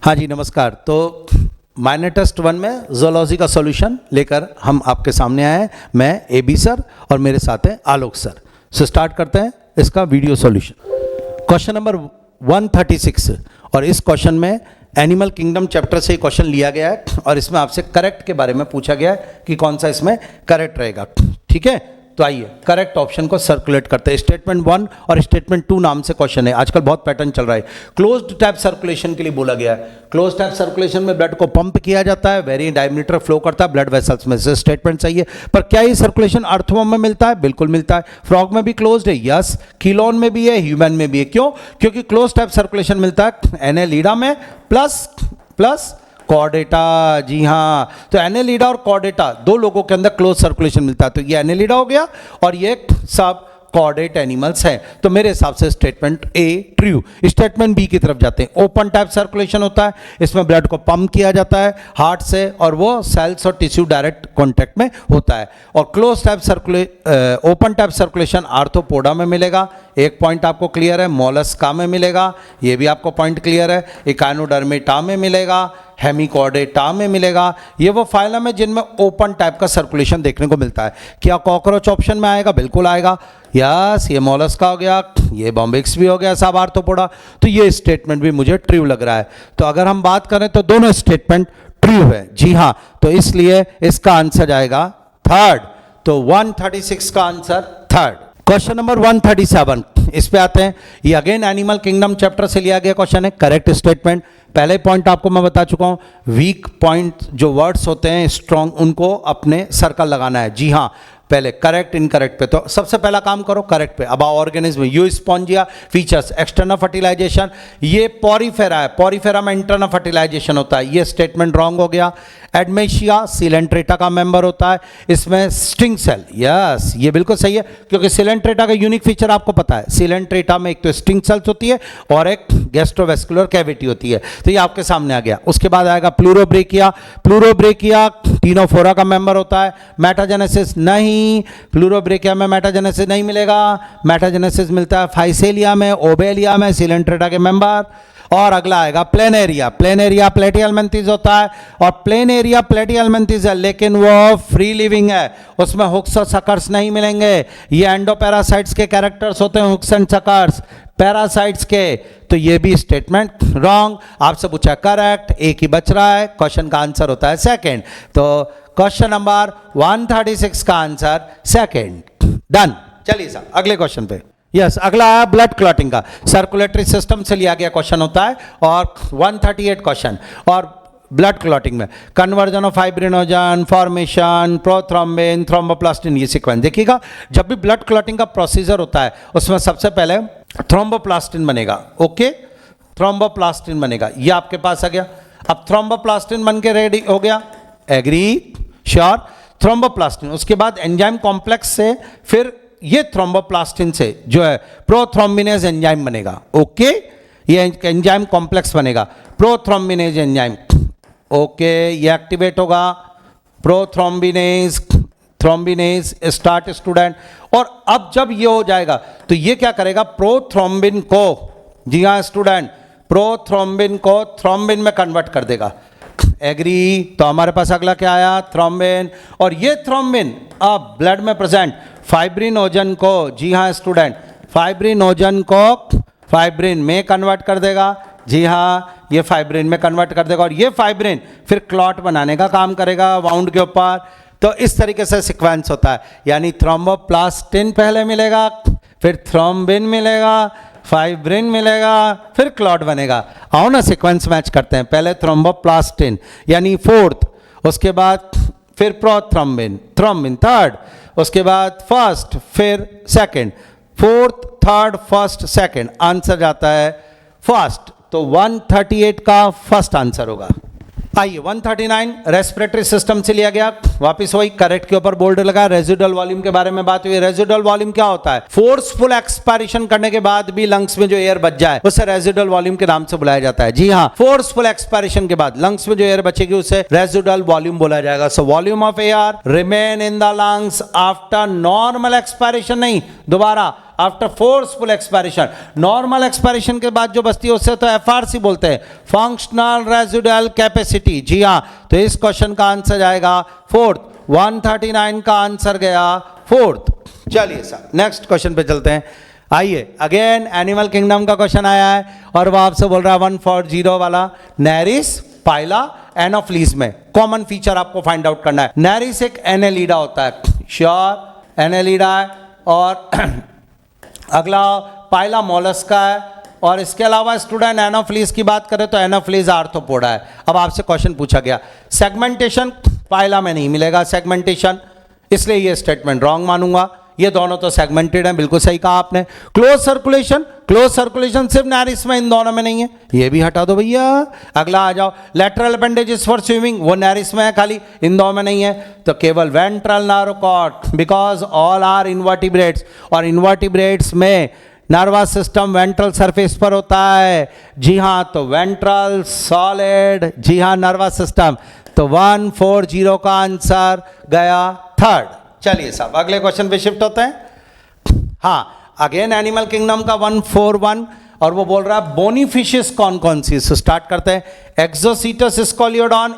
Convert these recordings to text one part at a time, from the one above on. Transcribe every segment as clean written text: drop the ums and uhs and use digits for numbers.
हाँ जी नमस्कार। तो माइनर टेस्ट 1 में ज़ूलॉजी का सॉल्यूशन लेकर हम आपके सामने आए हैं। मैं AB सर और मेरे साथ हैं आलोक सर। सो स्टार्ट करते हैं इसका वीडियो सॉल्यूशन। क्वेश्चन नंबर 136 और इस क्वेश्चन में एनिमल किंगडम चैप्टर से क्वेश्चन लिया गया है और इसमें आपसे करेक्ट के बारे में पूछा गया है कि कौन सा इसमें करेक्ट रहेगा। ठीक है, तो आइए करेक्ट ऑप्शन को सर्कुलेट करते हैं। स्टेटमेंट 1 और स्टेटमेंट 2 नाम से क्वेश्चन है। आजकल बहुत पैटर्न चल रहा है। क्लोज्ड टाइप सर्कुलेशन के लिए बोला गया है। क्लोज टाइप सर्कुलेशन में ब्लड को पंप किया जाता है, वेरी डायमीटर फ्लो करता है ब्लड वेसल्स में से। स्टेटमेंट सही है, पर क्या ये सर्कुलेशन अर्थवर्म में मिलता है? बिल्कुल मिलता है। फ्रॉग में भी क्लोज्ड है, यस। कीलोन में भी है, ह्यूमन में भी है। क्यों? क्योंकि क्लोज टाइप सर्कुलेशन मिलता है एनेलिडा में प्लस कॉर्डेटा। जी हाँ, तो एनेलिडा और कॉर्डेटा दो लोगों के अंदर क्लोज सर्कुलेशन मिलता है। तो ये एनेलिडा हो गया और ये सब कॉर्डेट एनिमल्स हैं। तो मेरे हिसाब से statement A true. Statement B की तरफ जाते हैं। ओपन टाइप सर्कुलेशन होता है, इसमें ब्लड को पंप किया जाता है हार्ट से और वो सेल्स और टिश्यू डायरेक्ट कांटेक्ट में होता है। और close type open type circulation arthropoda में मिलेगा। एक पॉइंट आपको क्लियर है। मोलस्का में मिलेगा, ये भी आपको पॉइंट क्लियर है। इकाइनोडर्मेटा में मिलेगा, हेमिकॉर्डेटा में मिलेगा। ये वो फाइलम है जिनमें ओपन टाइप का सर्कुलेशन देखने को मिलता है। क्या कॉकरोच ऑप्शन में आएगा? बिल्कुल आएगा, यस। ये मोलस्का हो गया, ये बॉम्बिक्स भी हो गया, सब आर्थ्रोपोडा। तो ये स्टेटमेंट भी मुझे ट्रू लग रहा है। तो अगर हम बात करें तो दोनों स्टेटमेंट ट्रू है। जी हाँ, तो इसलिए इसका आंसर आएगा थर्ड। तो 136 का आंसर थर्ड। क्वेश्चन नंबर 137 इस पे आते हैं। ये अगेन एनिमल किंगडम चैप्टर से लिया गया क्वेश्चन है। करेक्ट स्टेटमेंट, पहले पॉइंट आपको मैं बता चुका हूं। वीक पॉइंट जो वर्ड्स होते हैं स्ट्रॉन्ग, उनको अपने सर्कल लगाना है। जी हाँ, पहले करेक्ट इनकरेक्ट पे। तो सबसे पहला काम करो करेक्ट पे। अब organism, Euspongia features, external fertilization, ये पॉरीफेरा है। पॉरीफेरा में इंटरनल फर्टिलाइजेशन होता है, ये स्टेटमेंट रॉन्ग हो गया। एडमेशिया सिलेंट्रेटा का मेंबर होता है, इसमें स्टिंग सेल, यस ये बिल्कुल सही है क्योंकि सिलेंट्रेटा का यूनिक फीचर आपको पता है। सिलेंट्रेटा में एक तो स्टिंग सेल्स होती है और एक गैस्ट्रोवेस्कुलर कैविटी होती है। तो ये आपके सामने आ गया। उसके बाद आएगा प्लूरोब्रेकिया। प्लूरोब्रेकिया टीनोफोरा का मेंबर होता है। मेटाजेनेसिस नहीं, प्लूरोब्रेकिया में मेटाजेनेसिस नहीं मिलेगा। मेटाजेनेसिस मिलता है फाइसेलिया में, ओबेलिया में, सिलेंट्रेटा के मेंबर। और अगला आएगा प्लेनेरिया। प्लेनेरिया प्लेटिहेल्मिन्थेस होता है और प्लेनेरिया प्लेटिहेल्मिन्थेस है लेकिन वो फ्री लिविंग है, उसमें हुक्स और सकर्स नहीं मिलेंगे। ये एंडोपैरासाइट्स के कैरेक्टर्स होते हैं, हुक्स एंड सकर्स पैरासाइट्स के। तो ये भी स्टेटमेंट रॉन्ग। आपसे पूछा करेक्ट, एक ही बच रहा है, क्वेश्चन का आंसर होता है सेकंड। तो क्वेश्चन नंबर 136 का आंसर सेकंड। डन। चलिए साहब अगले क्वेश्चन पे। यस, अगला है ब्लड क्लॉटिंग का। सर्कुलेटरी सिस्टम से लिया गया क्वेश्चन होता है और 138 क्वेश्चन। और ब्लड क्लॉटिंग में conversion of fibrinogen, formation, prothrombin, thromboplastin, ये सीक्वेंस देखिएगा। जब भी ब्लड क्लॉटिंग का प्रोसीजर होता है उसमें सबसे पहले थ्रोम्बोप्लास्टिन बनेगा। ओके, थ्रोम्बोप्लास्टिन बनेगा, ये आपके पास आ गया। अब थ्रोम्बोप्लास्टिन बन के रेडी हो गया, एग्री, श्योर। थ्रोम्बोप्लास्टिन, उसके बाद एंजाइम कॉम्प्लेक्स से फिर ये थ्रोम्बोप्लास्टिन से जो है प्रोथ्रोम्बिनेज एंजाइम बनेगा। ओके, ये एंजाइम कॉम्प्लेक्स बनेगा, प्रोथ्रोम्बिनेज एंजाइम। ओके, ये एक्टिवेट होगा, प्रोथ्रोम्बिनेज, थ्रोम्बिनेज, स्टार्ट स्टूडेंट। और अब जब ये हो जाएगा तो ये क्या करेगा? प्रोथ्रोम्बिन को, जी हाँ स्टूडेंट, प्रोथ्रोम्बिन को थ्रोम्बिन में कन्वर्ट कर देगा। एग्री। तो हमारे पास अगला क्या आया? थ्रोम्बिन। और ये थ्रोम्बिन अब ब्लड में प्रेजेंट फाइब्रिनोजन को, जी हाँ स्टूडेंट, फाइब्रिनोजन को फाइब्रिन में कन्वर्ट कर देगा। जी हाँ, ये फाइब्रिन में कन्वर्ट कर देगा और ये फाइब्रिन फिर क्लॉट बनाने का काम करेगा वाउंड के ऊपर। तो इस तरीके से सीक्वेंस होता है, यानी थ्रोम्बोप्लास्टिन पहले मिलेगा, फिर थ्रोम्बिन मिलेगा, फाइब्रिन मिलेगा, फिर क्लॉट बनेगा। आओ ना सीक्वेंस मैच करते हैं। पहले थ्रोम्बोप्लास्टिन यानी फोर्थ, उसके बाद फिर प्रोथ्रोम्बिन, थ्रोम्बिन थर्ड, उसके बाद फर्स्ट, फिर second, fourth, third, first, second. Answer जाता है फर्स्ट। तो 138 का फर्स्ट आंसर होगा। आइए 139 रेस्पिरेटरी सिस्टम से लिया गया। वापस वही करेक्ट के ऊपर बोल्ड लगा। रेजिडुअल वॉल्यूम के बारे में बात हुई। रेजिडुअल वॉल्यूम क्या होता है? फोर्सफुल एक्सपायरेशन करने के बाद भी लंग्स में जो एयर बच जाए उसे रेजिडुअल वॉल्यूम के नाम से बुलाया जाता है। जी हाँ, फोर्सफुल एक्सपायरेशन के बाद लंग्स में जो एयर बचेगी उसे रेजिडुअल वॉल्यूम बोला जाएगा। So volume of air remain in the lungs after normal expiration, नहीं दोबारा, after forceful expiration. Normal expiration के बाद जो बचती है उससे तो एफआरसी बोलते हैं, फंक्शनल रेजिडुअल कैपेसिटी। जी हाँ, तो इस क्वेश्चन का आंसर जाएगा फोर्थ। 139 का आंसर गया फोर्थ। चलिए सर नेक्स्ट क्वेश्चन पे चलते हैं। आइए, अगेन एनिमल किंगडम का क्वेश्चन आया है और वो आपसे बोल रहा है 140 वाला, नेरिस, पाइला, एनोफ्लीज में कॉमन फीचर आपको फाइंड आउट करना है। नेरिस एक एनेलिडा होता है, श्योर एनेलिडा है, और अगला पाइला मोलस्का है, और इसके अलावा स्टूडेंट एनोफ्लीज की बात करें तो एनोफ्लीज आर्थ्रोपोडा है। अब आपसे क्वेश्चन पूछा गया सेगमेंटेशन, पाइला में नहीं मिलेगा सेगमेंटेशन, इसलिए ये स्टेटमेंट रॉन्ग मानूंगा। ये दोनों तो सेगमेंटेड हैं, बिल्कुल सही कहा आपने। क्लोज सर्कुलेशन सिर्फ नेरिस में, इन दोनों में नहीं है, ये भी हटा दो भैया। अगला आ जाओ, लेटरल अपेंडेजेस फॉर स्विमिंग, वो नेरिस में है खाली, इन दोनों में नहीं है। तो केवल ventral nerve cord, because all are invertebrates, और इनवर्टिब्रेट्स में नर्वस सिस्टम वेंट्रल सरफेस पर होता है। जी हाँ, तो वेंट्रल सॉलिड, जी हाँ नर्वस सिस्टम। तो 140 का आंसर गया थर्ड। चलिए साहब अगले क्वेश्चन पे शिफ्ट होते हैं। हाँ, अगेन एनिमल किंगडम का 141, और वो बोल रहा है बोनी फिशेस कौन कौन सी। सो स्टार्ट करते हैं। एक्सोसीटस स्कॉलियोडॉन,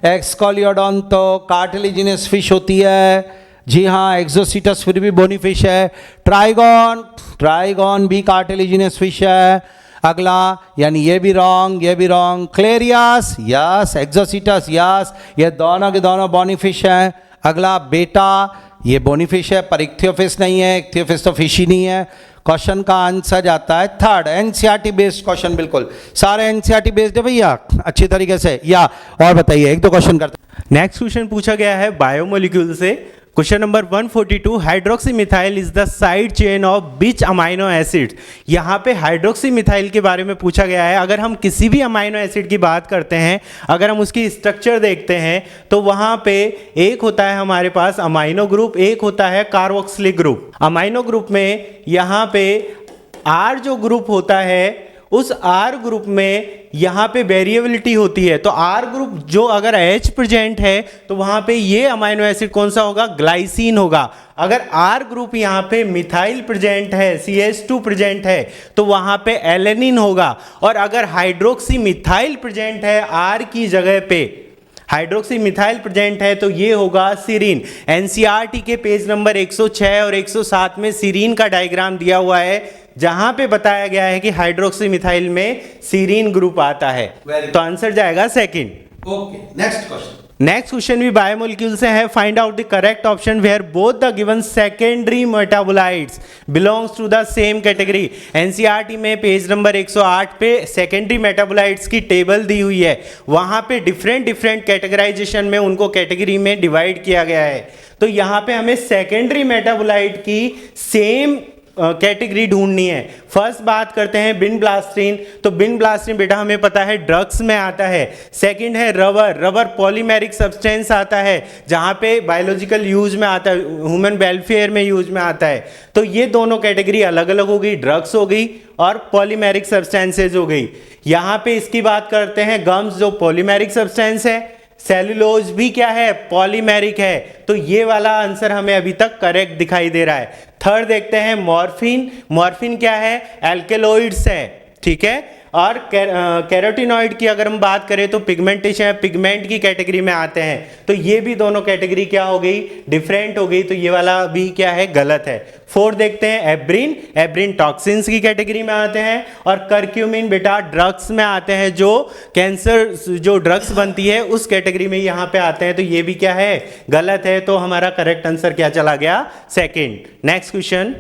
एक्सकॉलियोडॉन तो कार्टिलेजिनस फिश होती है। जी हाँ, एक्सोसीटस फिर भी बोनी फिश है। ट्राइगॉन भी कार्टिलेजिनस फिश है। अगला, यानी ये भी रॉन्ग। क्लेरियास, यस। एक्सोसीटस, यस। ये दोनों के दोनों बोनी फिश हैं। अगला बेटा, ये बोनी फिश है पर इक्थियोफिश नहीं है, इक्थियोफिश तो फिश ही नहीं है। क्वेश्चन का आंसर जाता है थर्ड। एनसीईआरटी बेस्ड क्वेश्चन, बिल्कुल सारे एनसीईआरटी बेस्ड है भैया, अच्छी तरीके से। या और बताइए, एक दो क्वेश्चन करते हैं। नेक्स्ट क्वेश्चन पूछा गया है बायोमोलिक्यूल से। Question number 142, hydroxy methyl is the side chain of which amino acids. यहाँ पे हाइड्रोक्सी मिथाइल के बारे में पूछा गया है। अगर हम किसी भी अमाइनो एसिड की बात करते हैं, अगर हम उसकी स्ट्रक्चर देखते हैं तो वहाँ पे एक होता है हमारे पास अमाइनो ग्रुप, एक होता है कार्बोक्सिलिक ग्रुप। अमाइनो ग्रुप में यहाँ पे आर जो ग्रुप होता है, उस आर ग्रुप में यहाँ पे वेरिएबिलिटी होती है। तो आर ग्रुप जो अगर H प्रेजेंट है तो वहाँ पे ये अमाइनो एसिड कौन सा होगा, ग्लाइसिन होगा। अगर आर ग्रुप यहाँ पे मिथाइल प्रेजेंट है, CH2 प्रेजेंट है, तो वहाँ पे एलेनिन होगा। और अगर हाइड्रोक्सी मिथाइल प्रेजेंट है आर की जगह पे, हाइड्रोक्सी मिथाइल प्रेजेंट है, तो ये होगा सीरीन। एनसीईआरटी के पेज नंबर 106 और 107 में सीरीन का डायग्राम दिया हुआ है, जहां पे बताया गया है कि हाइड्रोक्सी मिथाइल में सीरीन ग्रुप आता है। तो आंसर जाएगा second. Okay, next question. Next question भी बायोमोलिक्यूल से है। Find out the correct option where both the given secondary metabolites belongs to the same category. NCERT में पेज नंबर 108 पे सेकेंडरी मेटाबोलाइट्स की टेबल दी हुई है, वहां पे डिफरेंट कैटेगराइजेशन में उनको कैटेगरी में डिवाइड किया गया है। तो यहाँ पे हमें सेकेंडरी मेटाबोलाइट की सेम कैटेगरी ढूंढनी है। फर्स्ट बात करते हैं बिनब्लास्टिन। तो बिनब्लास्टिन बेटा हमें पता है ड्रग्स में आता है। सेकंड है रबर पॉलीमेरिक सब्सटेंस आता है, जहां पे बायोलॉजिकल यूज में आता है, ह्यूमन वेलफेयर में यूज में आता है। तो ये दोनों कैटेगरी अलग अलग हो गई, ड्रग्स हो गई और पॉलीमेरिक सब्सटेंसेज हो गई। यहाँ पे इसकी बात करते हैं गम्स, जो पॉलीमेरिक सब्सटेंस है। सेलुलोज भी क्या है, पॉलीमेरिक है। तो ये वाला आंसर हमें अभी तक करेक्ट दिखाई दे रहा है। थर्ड देखते हैं मॉर्फिन क्या है, एल्केलॉइड्स है, ठीक है। और कैरोटिनॉइड की अगर हम बात करें तो पिगमेंटेशन, पिगमेंट की कैटेगरी में आते हैं। तो ये भी दोनों कैटेगरी क्या हो गई, डिफरेंट हो गई। तो ये वाला भी क्या है, गलत है। फोर्थ देखते हैं एब्रिन टॉक्सिन्स की कैटेगरी में आते हैं। और करक्यूमिन बेटा ड्रग्स में आते हैं, जो कैंसर जो ड्रग्स बनती है उस कैटेगरी में यहाँ पे आते हैं। तो ये भी क्या है, गलत है। तो हमारा करेक्ट आंसर क्या चला गया, second. Next question,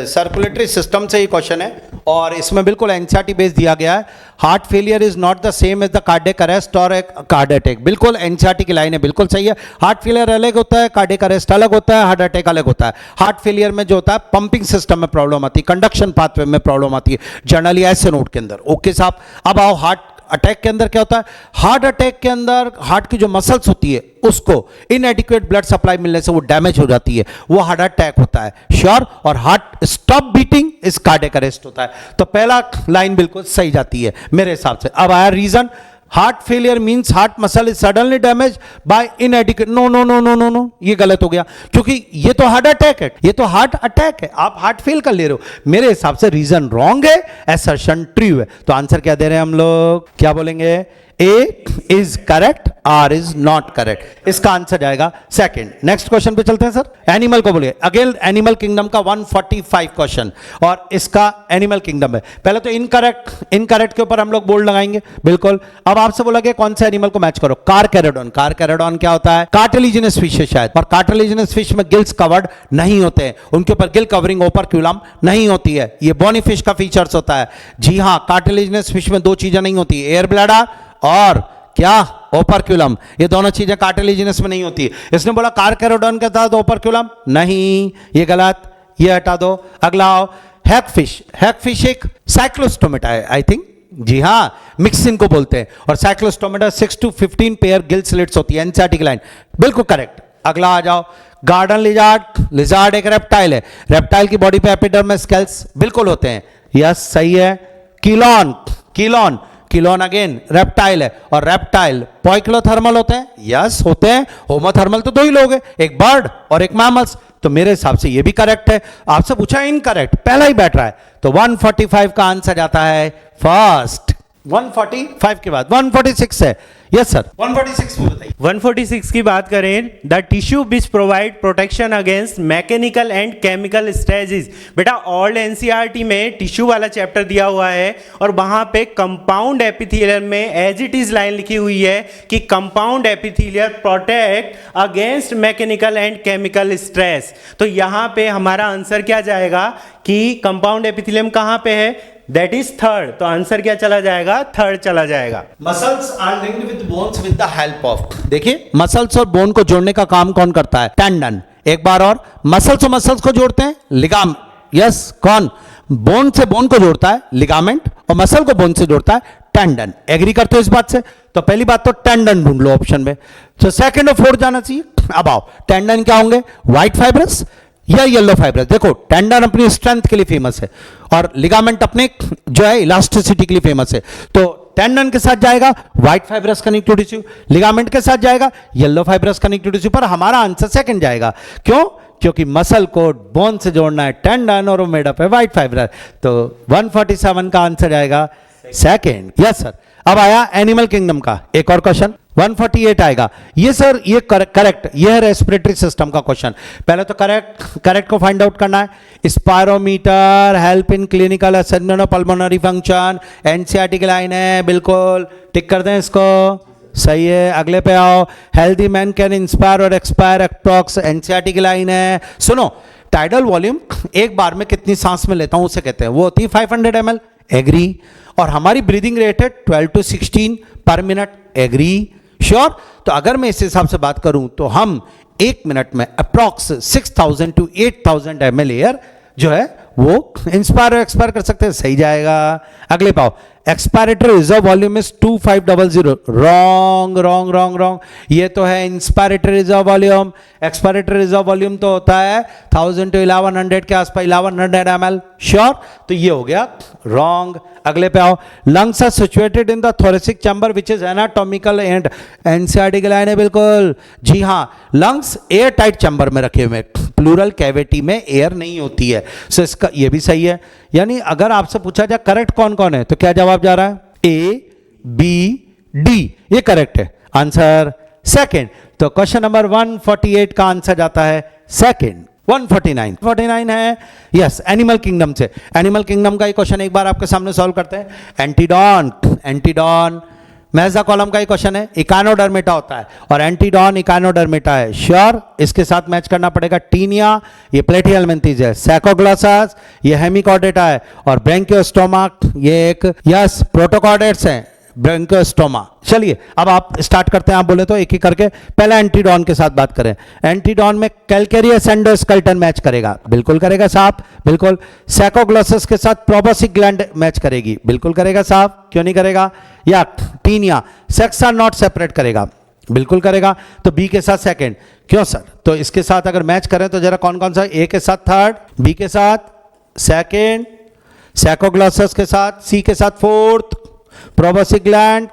circulatory system से ही क्वेश्चन है और इसमें बिल्कुल एनसीईआरटी बेस दिया गया है। Heart failure is not the same as the cardiac arrest और कार्डियक अटैक। बिल्कुल एनसीईआरटी की लाइन है, बिल्कुल सही है। हार्ट फेलियर अलग होता है, कार्डियक अरेस्ट अलग होता है, हार्ट अटैक अलग होता है। हार्ट फेलियर में जो होता है पंपिंग सिस्टम में प्रॉब्लम आती है, कंडक्शन पाथवे में प्रॉब्लम आती है, जनरली ऐसे नोट के अंदर। ओके साहब, अब आओ हार्ट अटैक के अंदर क्या होता है। हार्ट अटैक के अंदर हार्ट की जो मसल्स होती है उसको इनएडिक्वेट ब्लड सप्लाई मिलने से वो डैमेज हो जाती है, वो हार्ट अटैक होता है, श्योर। और हार्ट स्टॉप बीटिंग इस कार्डियक अरेस्ट होता है। तो पहला लाइन बिल्कुल सही जाती है मेरे हिसाब से। अब आया reason, heart failure means heart muscle is suddenly damage by inadequate, no no no no no no, ये गलत हो गया, क्योंकि ये तो हार्ट अटैक है, ये तो हार्ट अटैक है, आप हार्ट फेल कर ले रहे हो। मेरे हिसाब से रीजन रॉन्ग है, असर्शन ट्रू है। तो आंसर क्या दे रहे हैं हम लोग, क्या बोलेंगे, A is correct, R is not correct, इसका आंसर जाएगा सेकंड। नेक्स्ट क्वेश्चन पे चलते हैं सर। एनिमल को बोलिए, अगेन एनिमल किंगडम का 145 क्वेश्चन, और इसका एनिमल किंगडम है। पहले तो इनकरेक्ट, इनकरेक्ट के ऊपर हम लोग बोर्ड लगाएंगे, बिल्कुल। अब आपसे बोला गया कौन से एनिमल को मैच करो, कारकैरोडॉन। कारकैरोडॉन क्या होता है, कार्टिलेजिनस फिश है शायद, और कार्टिलेजिनस फिश में गिल्स कवर्ड नहीं होते हैं, उनके ऊपर गिल कवरिंग ओपर्क्यूलम नहीं होती है, ये बोनी फिश का फीचर्स होता है। जी हां, कार्टिलेजिनस फिश में दो चीजें नहीं होती, एयर ब्लैडर और क्या, ओपर्क्यूलम, ये दोनों चीजें कार्टिलेजिनस में नहीं होती। इसने बोला कारकैरोडॉन के साथ ओपर्क्यूलम नहीं, ये गलत, ये हटा दो। अगला आओ, हैगफिश। हैगफिश एक साइक्लोस्टोमेटा है आई थिंक, जी हां, मिक्सिन को बोलते हैं, और Cyclostomata 6 to 15 pair gill slits होती है, एनसीईआरटी की लाइन, बिल्कुल करेक्ट। अगला आ जाओ, गार्डन लिजार्ड। लिजार्ड एक रेप्टाइल है, रेप्टाइल की बॉडी पे एपिडर्मिस स्केल्स बिल्कुल होते हैं, यस सही है। किलॉन, किलॉन, किलॉन अगेन रेप्टाइल है, और रेप्टाइल पॉइक्लोथर्मल होते हैं, यस होते हैं। होमोथर्मल तो दो ही लोग हैं, एक बर्ड और एक मैमल्स, तो मेरे हिसाब से ये भी करेक्ट है। आपसे पूछा इनकरेक्ट, पहला ही बैठ रहा है, तो 145 का आंसर जाता है फर्स्ट। 145 के बाद 146 है, यस सर, 146 में बताइए। 146 की बात करें, the tissue which provide protection against mechanical and chemical stresses. बेटा ओल्ड एनसीईआरटी में टिश्यू वाला चैप्टर दिया हुआ है, और वहां पे कंपाउंड एपिथेलियम में एज इट इज लाइन लिखी हुई है कि compound epithelium protect against mechanical and chemical stress. तो यहां पे हमारा आंसर क्या जाएगा कि कंपाउंड एपिथेलियम कहां पे है, दैट इज थर्ड। तो आंसर क्या चला जाएगा, थर्ड चला जाएगा। Muscles are linked with bones with the help of, देखिए मसल्स और बोन को जोड़ने का काम कौन करता है, टेंडन। एक बार और, मसल्स और मसल्स को जोड़ते हैं लिगाम, यस कौन, बोन से बोन को जोड़ता है लिगामेंट, और मसल को बोन से जोड़ता है टेंडन। एग्री करते हो इस बात से, तो पहली बात तो टेंडन ढूंढ लो ऑप्शन में, तो सेकंड और फोर्थ जाना चाहिए। अब आओ, टेंडन क्या होंगे, व्हाइट फाइब्रस या येलो फाइब्रस। देखो टेंडन अपनी स्ट्रेंथ के लिए फेमस है, और लिगामेंट अपने जो है इलास्टिसिटी के लिए फेमस है। तो टेंडन के साथ जाएगा white fibrous connective tissue, ligament के साथ जाएगा येलो फाइब्रस कनेक्टिव टिश्यू, पर हमारा आंसर सेकंड जाएगा। क्यों, क्योंकि मसल को बोन से जोड़ना है टेंडन, और वो मेड अप है व्हाइट फाइब्रस। तो 147 का आंसर जाएगा सेकंड, यस सर। अब आया एनिमल किंगडम का एक और क्वेश्चन, 148 आएगा। ये सर ये करेक्ट, ये है रेस्पिरेटरी सिस्टम का क्वेश्चन। पहले तो करेक्ट को फाइंड आउट करना है। Spirometer help in clinical assessment of pulmonary function, NCERT की लाइन है, बिल्कुल टिक कर दें इसको, सही है। अगले पे आओ, हेल्दी मैन कैन इंस्पायर और एक्सपायर अप्रॉक्स, एनसीईआरटी की लाइन है। सुनो, टाइडल वॉल्यूम एक बार में कितनी सांस में लेता हूं उसे कहते हैं, वो होती है 500 ml, एग्री। और हमारी ब्रीदिंग रेट है 12 to 16 पर मिनट, एग्री, श्योर। तो अगर मैं इस हिसाब से बात करूं तो हम एक मिनट में अप्रॉक्स 6000 to 8000 ml एयर जो है वो इंस्पायर एक्सपायर कर सकते हैं, सही जाएगा। अगले पाओ, expiratory reserve volume is 2500, wrong wrong wrong wrong, ये तो है inspiratory reserve volume. Expiratory reserve volume तो होता है 1000 to 1100 के आसपास, 1100 ml, श्योर। तो ये हो गया रॉन्ग। अगले पे आओ, lungs are situated in the thoracic chamber which is anatomical end, NCERT की लाइन है, बिल्कुल जी हाँ। लंग्स एयर टाइट चैम्बर में रखे हुए, प्लूरल कैविटी में एयर नहीं होती है, सो इसका ये भी सही है। यानी अगर आपसे पूछा जाए करेक्ट कौन कौन है, तो क्या जवाब जा रहा है, ए बी डी, ये करेक्ट है आंसर सेकंड। तो क्वेश्चन नंबर 148 का आंसर जाता है सेकंड। 149 है, यस, एनिमल किंगडम से। एनिमल किंगडम का ही क्वेश्चन एक बार आपके सामने सॉल्व करते हैं। एंटीडॉन, एंटीडॉन मेजा कॉलम का ही क्वेश्चन है, इकानोडर्मेटा होता है, और एंटीडॉन इकानोडर्मेटा है, श्योर। इसके साथ मैच करना पड़ेगा टीनिया, ये प्लेटिहेलमिन्थेस है, सैकोग्लॉसस ये हेमिकॉर्डेटा है, और ब्रैंकियोस्टोमा ये एक, यस, प्रोटोकॉर्डेट्स हैं, ब्रैंकियोस्टोमा। चलिए अब आप स्टार्ट करते हैं, आप बोले तो एक ही करके। पहला एंटीडॉन के साथ बात करें, एंटीडॉन में कैलकेरियस एंडोस्केलेटन मैच करेगा, बिल्कुल करेगा साहब, बिल्कुल। सैकोग्लॉसस के साथ प्रोबोसिक ग्लैंड मैच करेगी, बिल्कुल करेगा साहब, क्यों नहीं करेगा। या Taenia sex are not separate करेगा, बिल्कुल करेगा। तो बी के साथ सेकंड, क्यों सर, तो इसके साथ अगर मैच करें तो जरा कौन कौन सा, ए के साथ थर्ड, बी के साथ सेकंड, सैकोग्लॉसस के साथ, सी के साथ फोर्थ, प्रोबोसिक ग्लैंड,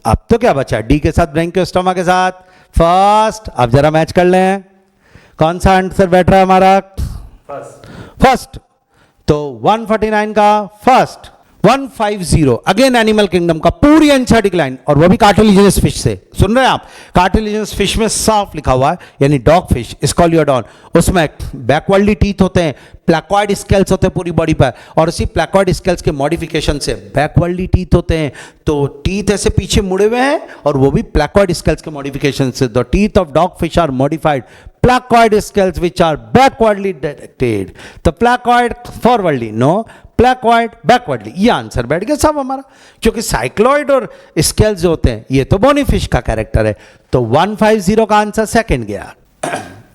अब तो क्या बचा, डी के साथ ब्रैंकियोस्टोमा के साथ फर्स्ट। अब जरा मैच कर लें, कौन सा आंसर बैठ रहा है हमारा, फर्स्ट। तो 149 का फर्स्ट। 150 अगेन एनिमल किंगडम का पूरी एंथेटिक लाइन, और वो भी कार्टिलेजिनस फिश से। सुन रहे हैं आप, कार्टिलेजिनस फिश में साफ लिखा हुआ है, यानी डॉग फिश, स्कॉलियोडॉन, उसमें बैकवर्डली टीथ होते हैं, प्लैक्वाइड स्केल्स होते हैं पूरी बॉडी पर, और इसी प्लैक्वाइड स्केल्स के मॉडिफिकेशन से बैकवर्डली टीथ होते हैं। तो टीथ ऐसे पीछे मुड़े हुए हैं, और वो भी प्लैक्वाइड स्केल्स के मॉडिफिकेशन से। The teeth of dog fish are modified placoid scales which are backwardly directed. तो placoid forwardly, no, placoid backwardly। ये आंसर बैठ गया सब हमारा, क्योंकि साइक्लॉइड और स्केल्स जो होते हैं ये तो बोनी फिश का कैरेक्टर है। तो 150 का आंसर सेकंड गया।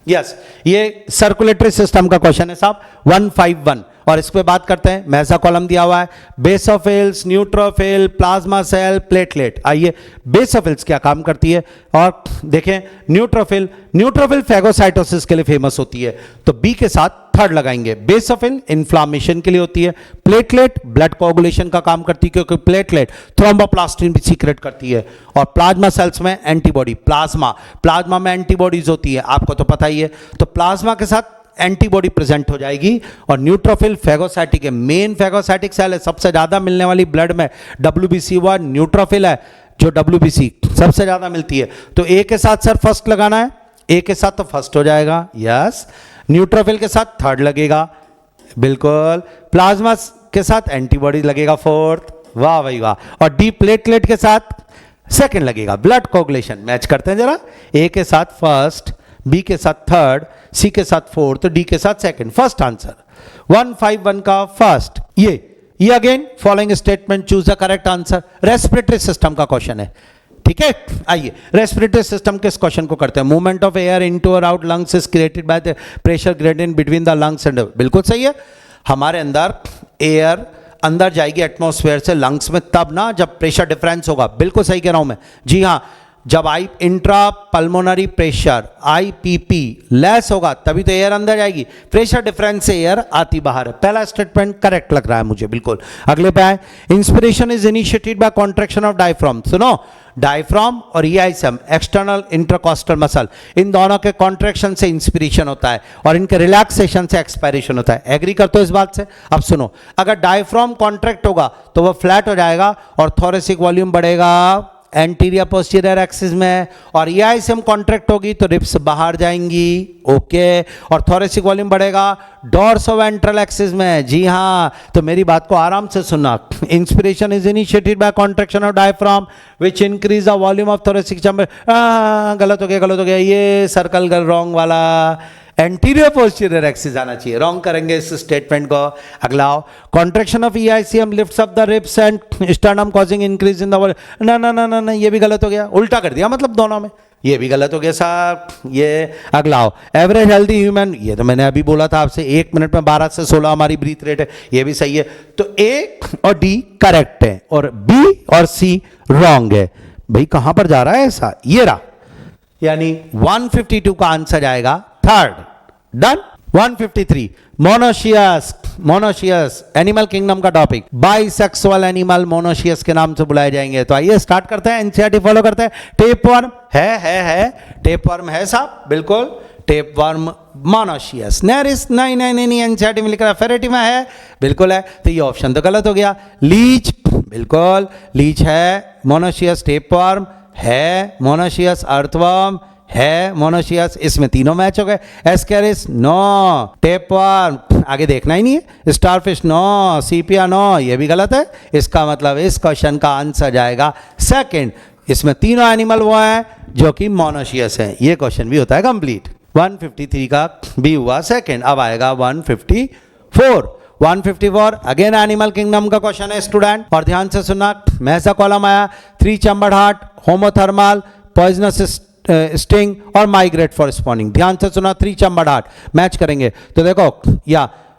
यस, ये सर्कुलेटरी सिस्टम का क्वेश्चन है साहब, 151। और इस पे बात करते हैं, मेसा कॉलम दिया हुआ है, basophils, neutrophil, plasma cell, platelet. आइए, बेसोफिल्स क्या काम करती है, और देखें न्यूट्रोफिल फैगोसाइटोसिस के लिए फेमस होती है, तो बी के साथ थर्ड लगाएंगे। बेसोफिल इन्फ्लामेशन के लिए होती है, प्लेटलेट ब्लड कोगुलेशन का काम करती है, क्योंकि प्लेटलेट थ्रोम्बोप्लास्टिन भी सीक्रेट करती है, और प्लाज्मा सेल्स में एंटीबॉडी, प्लाज्मा में एंटीबॉडीज होती है, आपको तो पता ही है। तो प्लाज्मा के साथ एंटीबॉडी प्रेजेंट हो जाएगी। और न्यूट्रोफिल फैगोसाइटिक है, मेन फैगोसाइटिक सेल है, सबसे ज्यादा मिलने वाली ब्लड में WBC हुआ न्यूट्रोफिल है, जो WBC सबसे ज्यादा मिलती है। तो ए के साथ सर फर्स्ट लगाना है, ए के साथ तो फर्स्ट हो जाएगा, यस। न्यूट्रोफिल के साथ थर्ड लगेगा, बिल्कुल। प्लाज्मा के साथ एंटीबॉडी लगेगा फोर्थ, वाह भाई वाह। और डी प्लेटलेट के साथ सेकंड लगेगा, ब्लड कोगुलेशन। मैच करते हैं जरा, ए के साथ फर्स्ट, बी के साथ थर्ड, सी के साथ फोर्थ, डी के साथ सेकंड। फर्स्ट आंसर 151 का फर्स्ट। ये again following statement choose the correct answer. Respiratory system का क्वेश्चन है, ठीक है। आइए, रेस्पिरेटरी सिस्टम के इस क्वेश्चन को करते हैं। मूवमेंट ऑफ एयर इनटू और out lungs is created by the pressure gradient between the lungs and, बिल्कुल सही है। हमारे अंदर एयर अंदर जाएगी एटमॉस्फेयर से लंग्स में तब ना, जब प्रेशर डिफरेंस होगा। बिल्कुल सही कह रहा हूं मैं, जी हाँ। जब intra pulmonary pressure IPP less होगा तभी तो एयर अंदर जाएगी, प्रेशर डिफरेंस से एयर आती बाहर है। पहला स्टेटमेंट करेक्ट लग रहा है मुझे, बिल्कुल। अगले पे आए, inspiration is initiated by contraction of diaphragm. सुनो, डायफ्राम और ईआईएसएम एक्सटर्नल इंटरकॉस्टल मसल, इन दोनों के कॉन्ट्रैक्शन से इंस्पिरेशन होता है, और इनके रिलैक्सेशन से एक्सपायरेशन होता है। एग्री करते हो इस बात से? अब सुनो, अगर डायफ्राम कॉन्ट्रैक्ट होगा तो वह फ्लैट हो जाएगा और थोरेसिक वॉल्यूम बढ़ेगा एंटीरियर पोस्टीरियर एक्सिस में, और ईआईएसएम कॉन्ट्रैक्ट होगी तो रिब्स बाहर जाएंगी, ओके। और थोरेसिक वॉल्यूम बढ़ेगा डोर्सोवेंट्रल एक्सिस में, जी हाँ। तो मेरी बात को आराम से सुनना। Inspiration is initiated by contraction of diaphragm which increase the volume of thoracic chamber. गलत हो गया, ये सर्कल रॉन्ग वाला, एंटीरियर पोस्टीरियर एक्सिस आना चाहिए। रॉन्ग करेंगे इस स्टेटमेंट को। अगला, contraction of EICM lifts up the ribs and sternum causing increase in the volume. ना, ये भी गलत हो गया, उल्टा कर दिया मतलब दोनों में, ये भी गलत हो गया साहब। ये अगला, एवरेज हेल्दी ह्यूमन, ये तो मैंने अभी बोला था आपसे, 1 मिनट में 12 से 16 हमारी ब्रीथ रेट है, ये भी सही है। तो ए और डी करेक्ट है, और बी और सी रॉन्ग है। भाई कहां पर जा रहा है ऐसा, ये रहा, यानी 152 का आंसर आएगा third. Done. 153, monoecious animal kingdom का टॉपिक, बाइसेक्सुअल एनिमल मोनोशियस के नाम से बुलाए जाएंगे। तो आइए स्टार्ट करते हैं, एनसीईआरटी फॉलो करते हैं। टेपवर्म है, टेपवर्म है साहब, बिल्कुल। Tapeworm monoecious. नेरिस नहीं, एनसीईआरटी में लिख रहा है, फेरेटी में है, बिल्कुल है। तो ये ऑप्शन तो गलत हो गया। लीच, बिल्कुल लीच है, मोनोशियस टेपवर्म है, मोनोशियस अर्थवर्म है, मोनोशियस, इसमें तीनों मैच हो गए। एस्केरिस नो, टेपवर्म आगे देखना ही नहीं है, स्टारफिश नो, सीपिया नो, ये भी गलत है। इसका मतलब इस क्वेश्चन का आंसर जाएगा सेकंड। इसमें तीनों एनिमल वो हैं जो कि मोनोशियस हैं। ये क्वेश्चन भी होता है कंप्लीट। 153 का भी हुआ सेकंड। अब आएगा 154 अगेन एनिमल किंगडम का क्वेश्चन है स्टूडेंट, और ध्यान से सुनना। मेसा कॉलम आया, 3 चैम्बर्ड हार्ट, होमोथर्मल, पॉइजनस स्टिंग और माइग्रेट फॉर स्पॉनिंग। ध्यान से सुना, 3 चैम्बर्ड हार्ट मैच करेंगे। तो देखो,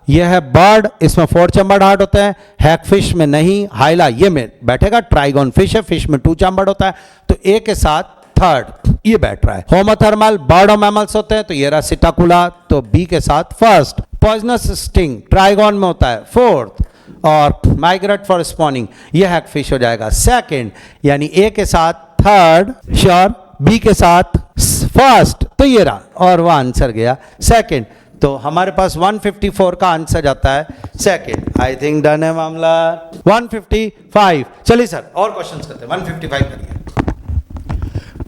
ये है बर्ड, इसमें 4 चैम्बर्ड हार्ट होते हैं, हैगफिश में नहीं, हाइला ये में बैठेगा, ट्राइगोन फिश है, फिश में 2 चैम्बर्ड होता है। तो ए के साथ थर्ड ये बैठ रहा है। होमोथर्मल बर्ड और मैमल्स होते हैं, तो ये रहा सिटाकुला, तो बी के साथ फर्स्ट। पॉइजनस स्टिंग ट्राइगोन में होता है, फोर्थ। और माइग्रेट फॉर स्पॉनिंग, ये हैगफिश हो जाएगा। सेकंड यानी ए के साथ थर्ड श्योर, बी के साथ फर्स्ट, तो ये रहा और वो आंसर गया सेकंड। तो हमारे पास 154 का आंसर जाता है सेकंड। आई थिंक डन है मामला। 155, चलिए सर और क्वेश्चंस करते हैं। 155 करिए।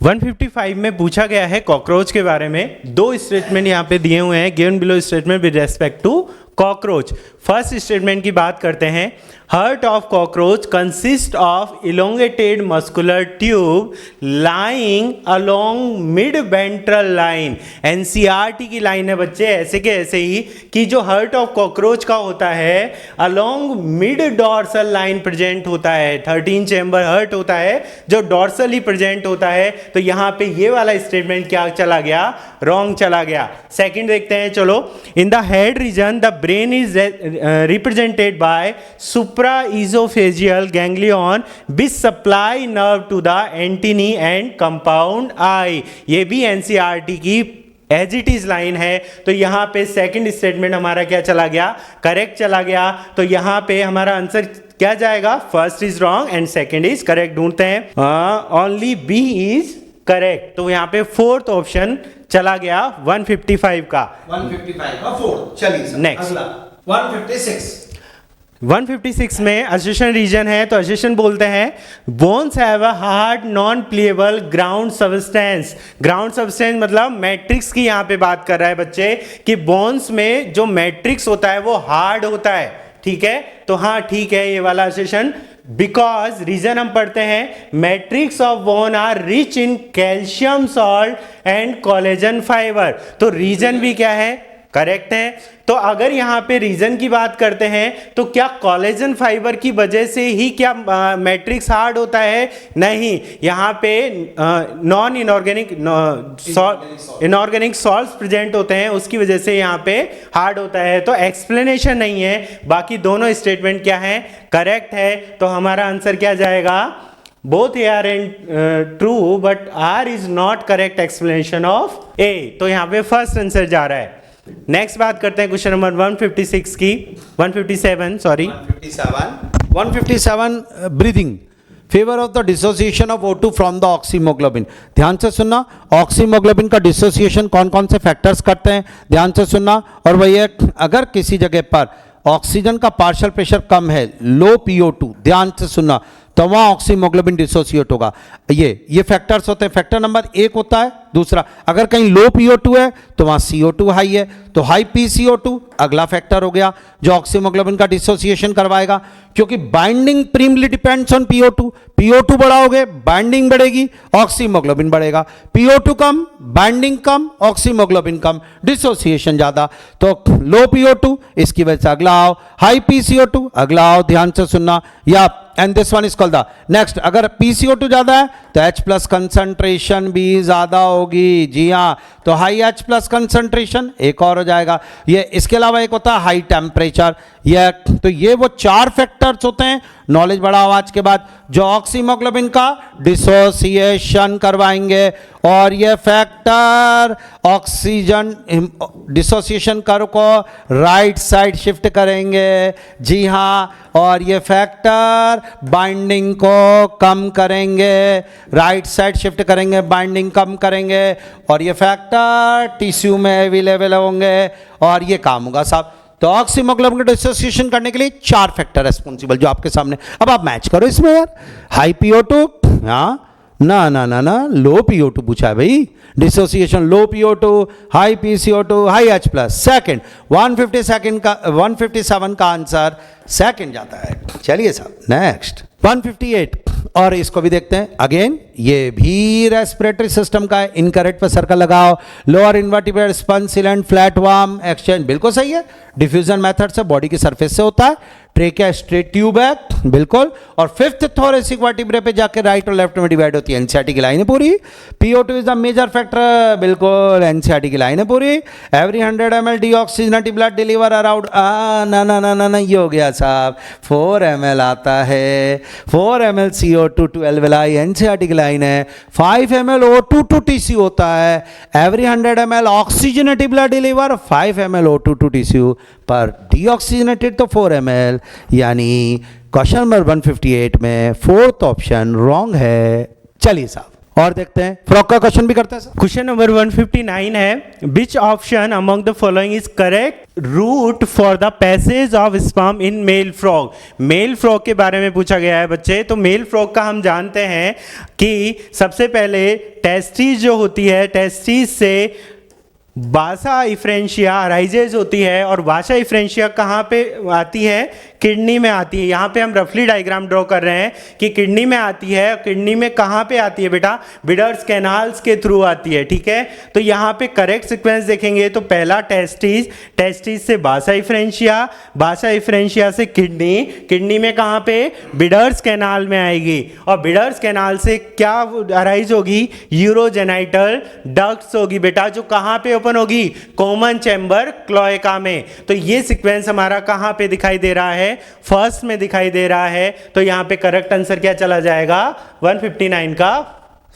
155 में पूछा गया है कॉकरोच के बारे में। दो स्टेटमेंट यहाँ पे दिए हुए हैं, given below statement with respect to cockroach. First statement की बात करते हैं, heart of cockroach consist of elongated muscular tube lying along mid ventral line. NCERT की लाइन है बच्चे ऐसे के ऐसे ही कि जो हर्ट ऑफ कॉकरोच का होता है along mid dorsal line present होता है। 13 चैम्बर हर्ट होता है जो डॉर्सल ही प्रेजेंट होता है। तो यहाँ पे ये वाला स्टेटमेंट क्या चला गया, रॉन्ग चला गया। सेकंड देखते हैं, चलो। In the head region the brain is represented by supraesophageal ganglion which supply nerve to the antennae and compound eye। ये भी एनसीईआरटी की एज इट इज लाइन है। तो यहां पे सेकंड स्टेटमेंट हमारा क्या चला गया, करेक्ट चला गया। तो यहां पे हमारा आंसर क्या जाएगा, first is wrong and second is correct. ढूंढते हैं, ओनली बी इज करेक्ट। तो यहां पे फोर्थ ऑप्शन चला गया 155 का। 155 का फोर्थ। चलिए नेक्स्ट 156। 156 में असोसिएशन रीजन है, तो असोसिएशन बोलते हैं bones have a hard non playable ground substance. Ground substance मतलब मैट्रिक्स की यहाँ पे बात कर रहा है बच्चे कि बोन्स में जो मैट्रिक्स होता है वो हार्ड होता है। ठीक है, तो हाँ ठीक है ये वाला असोसिएशन। बिकॉज रीजन हम पढ़ते हैं matrix of bone are rich in calcium salt and collagen fibre. तो रीजन भी क्या है, करेक्ट है। तो अगर यहाँ पे रीजन की बात करते हैं तो क्या कोलेजन फाइबर की वजह से ही क्या मैट्रिक्स हार्ड होता है, नहीं। यहाँ पे non inorganic inorganic salts present होते हैं, उसकी वजह से यहाँ पे हार्ड होता है। तो एक्सप्लेनेशन नहीं है, बाकी दोनों स्टेटमेंट क्या है, करेक्ट है। तो हमारा आंसर क्या जाएगा, both are true but R is not correct explanation of A। तो यहाँ पे फर्स्ट आंसर जा रहा है। नेक्स्ट बात करते हैं क्वेश्चन नंबर 156 की, 157 sorry 157 breathing favour of the dissociation of O2 from the oxyhaemoglobin. ध्यान से सुनना, ऑक्सीमोग्लोबिन का डिसोसिएशन कौन कौन से फैक्टर्स करते हैं, ध्यान से सुनना। और वही है, अगर किसी जगह पर ऑक्सीजन का पार्शियल प्रेशर कम है, लो PO2, ध्यान से सुनना, तो वहाँ ऑक्सीमोग्लोबिन डिसोसिएट होगा। ये फैक्टर्स होते हैं। फैक्टर नंबर 1 होता है। दूसरा, अगर कहीं लो PO2 है तो वहाँ CO2 हाई है, तो हाई PCO2 अगला फैक्टर हो गया जो ऑक्सीमोग्लोबिन का डिसोसिएशन करवाएगा। क्योंकि binding primarily depends on PO2। PO2 बढ़ाओगे बाइंडिंग बढ़ेगी, ऑक्सीमोग्लोबिन बढ़ेगा। PO2 कम, बाइंडिंग कम, ऑक्सीमोग्लोबिन कम, डिसोसिएशन ज्यादा। तो लो PO2 इसकी वजह से अगला आओ, हाई PCO2 अगला आओ, ध्यान से सुनना। या and this one is called the next, अगर PCO2 ज्यादा है तो H+ कंसंट्रेशन भी ज्यादा होगी। जी हाँ, तो हाई H+ कंसंट्रेशन एक और हो जाएगा। ये इसके अलावा एक होता है हाई टेम्परेचर। ये तो ये वो 4 फैक्टर्स होते हैं, नॉलेज बढ़ाओ आज के बाद, जो ऑक्सीमोग्लोबिन का डिसोसिएशन करवाएंगे। और ये फैक्टर ऑक्सीजन डिसोसिएशन कर्व को राइट साइड शिफ्ट करेंगे। जी हाँ, और ये फैक्टर बाइंडिंग को कम करेंगे, राइट साइड शिफ्ट करेंगे, बाइंडिंग कम करेंगे। और ये फैक्टर टिश्यू में अवेलेबल होंगे और ये काम होगा साहब। तो ऑक्सीमोग्लोबिन का डिसोसिएशन करने के लिए 4 फैक्टर रेस्पॉन्सिबल जो आपके सामने। अब आप मैच करो इसमें यार, हाई PO2, हाँ ना ना ना ना, लो PO2 पूछा है भाई, डिसोसिएशन लो PO2, high PCO2, high H+। Second 157 का आंसर सेकंड जाता है। चलिए साहब नेक्स्ट 158, और इसको भी देखते हैं। अगेन ये भी रेस्पिरेटरी सिस्टम का है। इनकरेक्ट पे सर्कल लगाओ। Lower invertebrate sponge silent flat worm exchange, बिल्कुल सही है। डिफ्यूजन मेथड से बॉडी की सरफेस से होता है। ट्रेकिया स्ट्रेट ट्यूब है, बिल्कुल। और फिफ्थ थोरेसिक वर्टिब्रे पे जाके राइट और लेफ्ट में डिवाइड होती है। एनसीईआरटी की लाइन है पूरी। PO2 is the major factor, बिल्कुल एनसीईआरटी की लाइन है पूरी। Every 100 ml deoxygenated blood deliver around, ना ना ना ना ये हो गया साहब, 4 ml आता है। 4 ml CO2 12 LI, एनसीईआरटी की लाइन लाइन है, 5 ml O2 to TCU होता है, every 100 ml oxygenated blood deliver 5 ml O2 to TCU, पर डीऑक्सीजनेटेड तो 4 ml, यानी क्वेश्चन नंबर 158 में फोर्थ ऑप्शन रॉन्ग है। चलिए साहब और देखते हैं, फ्रॉक का क्वेश्चन भी करते हैं सर। क्वेश्चन नंबर 159 है, which option among the following is correct route for the passage of sperm in male frog. Male frog के बारे में पूछा गया है बच्चे। तो मेल फ्रॉग का हम जानते हैं कि सबसे पहले टेस्टिस जो होती है, टेस्टिस से बासा इफ्रेंशिया अराइजेज होती है, और बासा इफ्रेंशिया कहाँ पे आती है? किडनी में आती है। यहाँ पे हम रफली डायग्राम ड्रॉ कर रहे हैं कि किडनी में आती है। किडनी में कहाँ पे आती है बेटा? बिडर्स कैनाल्स के थ्रू आती है, ठीक है। तो यहाँ पे करेक्ट सीक्वेंस देखेंगे तो पहला टेस्टिस, टेस्टिस से बासा इफ्रेंशिया, बासा इफ्रेंशिया से किडनी, किडनी में कहाँ पे? बिडर्स कैनाल में आएगी, और बिडर्स कैनाल से क्या अराइज होगी? यूरोजेनाइटल डक्ट्स होगी बेटा, जो कहाँ पे ओपन होगी? कॉमन चैम्बर क्लोएका में। तो ये सीक्वेंस हमारा कहाँ पे दिखाई दे रहा है? फर्स्ट में दिखाई दे रहा है। तो यहां पे करेक्ट आंसर क्या चला जाएगा? 159 का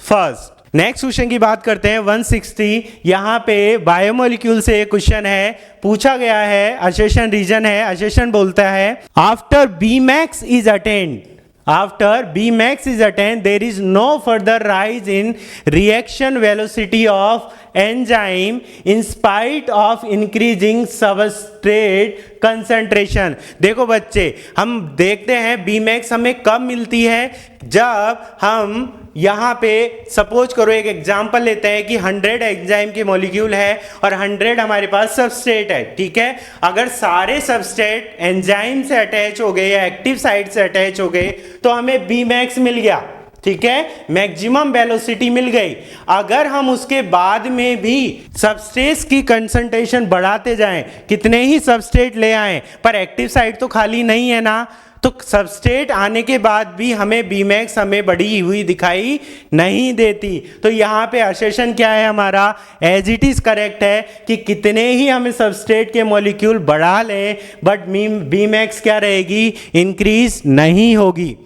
फर्स्ट। नेक्स्ट क्वेश्चन की बात करते हैं 160। यहां पे बायोमोलिक्यूल से एक क्वेश्चन है, पूछा गया है, असेशन रीजन है। असेशन बोलता है after Bmax is attained, after Bmax is attained there is no further rise in reaction velocity of enzyme in spite of increasing substrate concentration। देखो बच्चे, हम देखते हैं Bmax हमें कब मिलती है? जब हम यहाँ पे सपोज करो एक एग्जांपल लेते हैं कि 100 एंजाइम के मॉलिक्यूल है और 100 हमारे पास सबस्ट्रेट है, ठीक है। अगर सारे सबस्ट्रेट एंजाइम से अटैच हो गए या एक्टिव साइट से अटैच हो गए तो हमें Bmax मिल गया, ठीक है, मैक्सिमम वेलोसिटी मिल गई। अगर हम उसके बाद में भी सबस्ट्रेट की कंसंट्रेशन बढ़ाते जाएं, कितने ही सबस्ट्रेट ले आएं, पर एक्टिव साइट तो खाली नहीं है ना, तो सबस्ट्रेट आने के बाद भी हमें Bmax हमें बढ़ी हुई दिखाई नहीं देती। तो यहाँ पे असर्शन क्या है हमारा? एज इट इज करेक्ट है कि कितने ही हमें सबस्ट्रेट के मॉलिक्यूल बढ़ा लें बट Bmax क्या रहेगी? इंक्रीज नहीं होगी,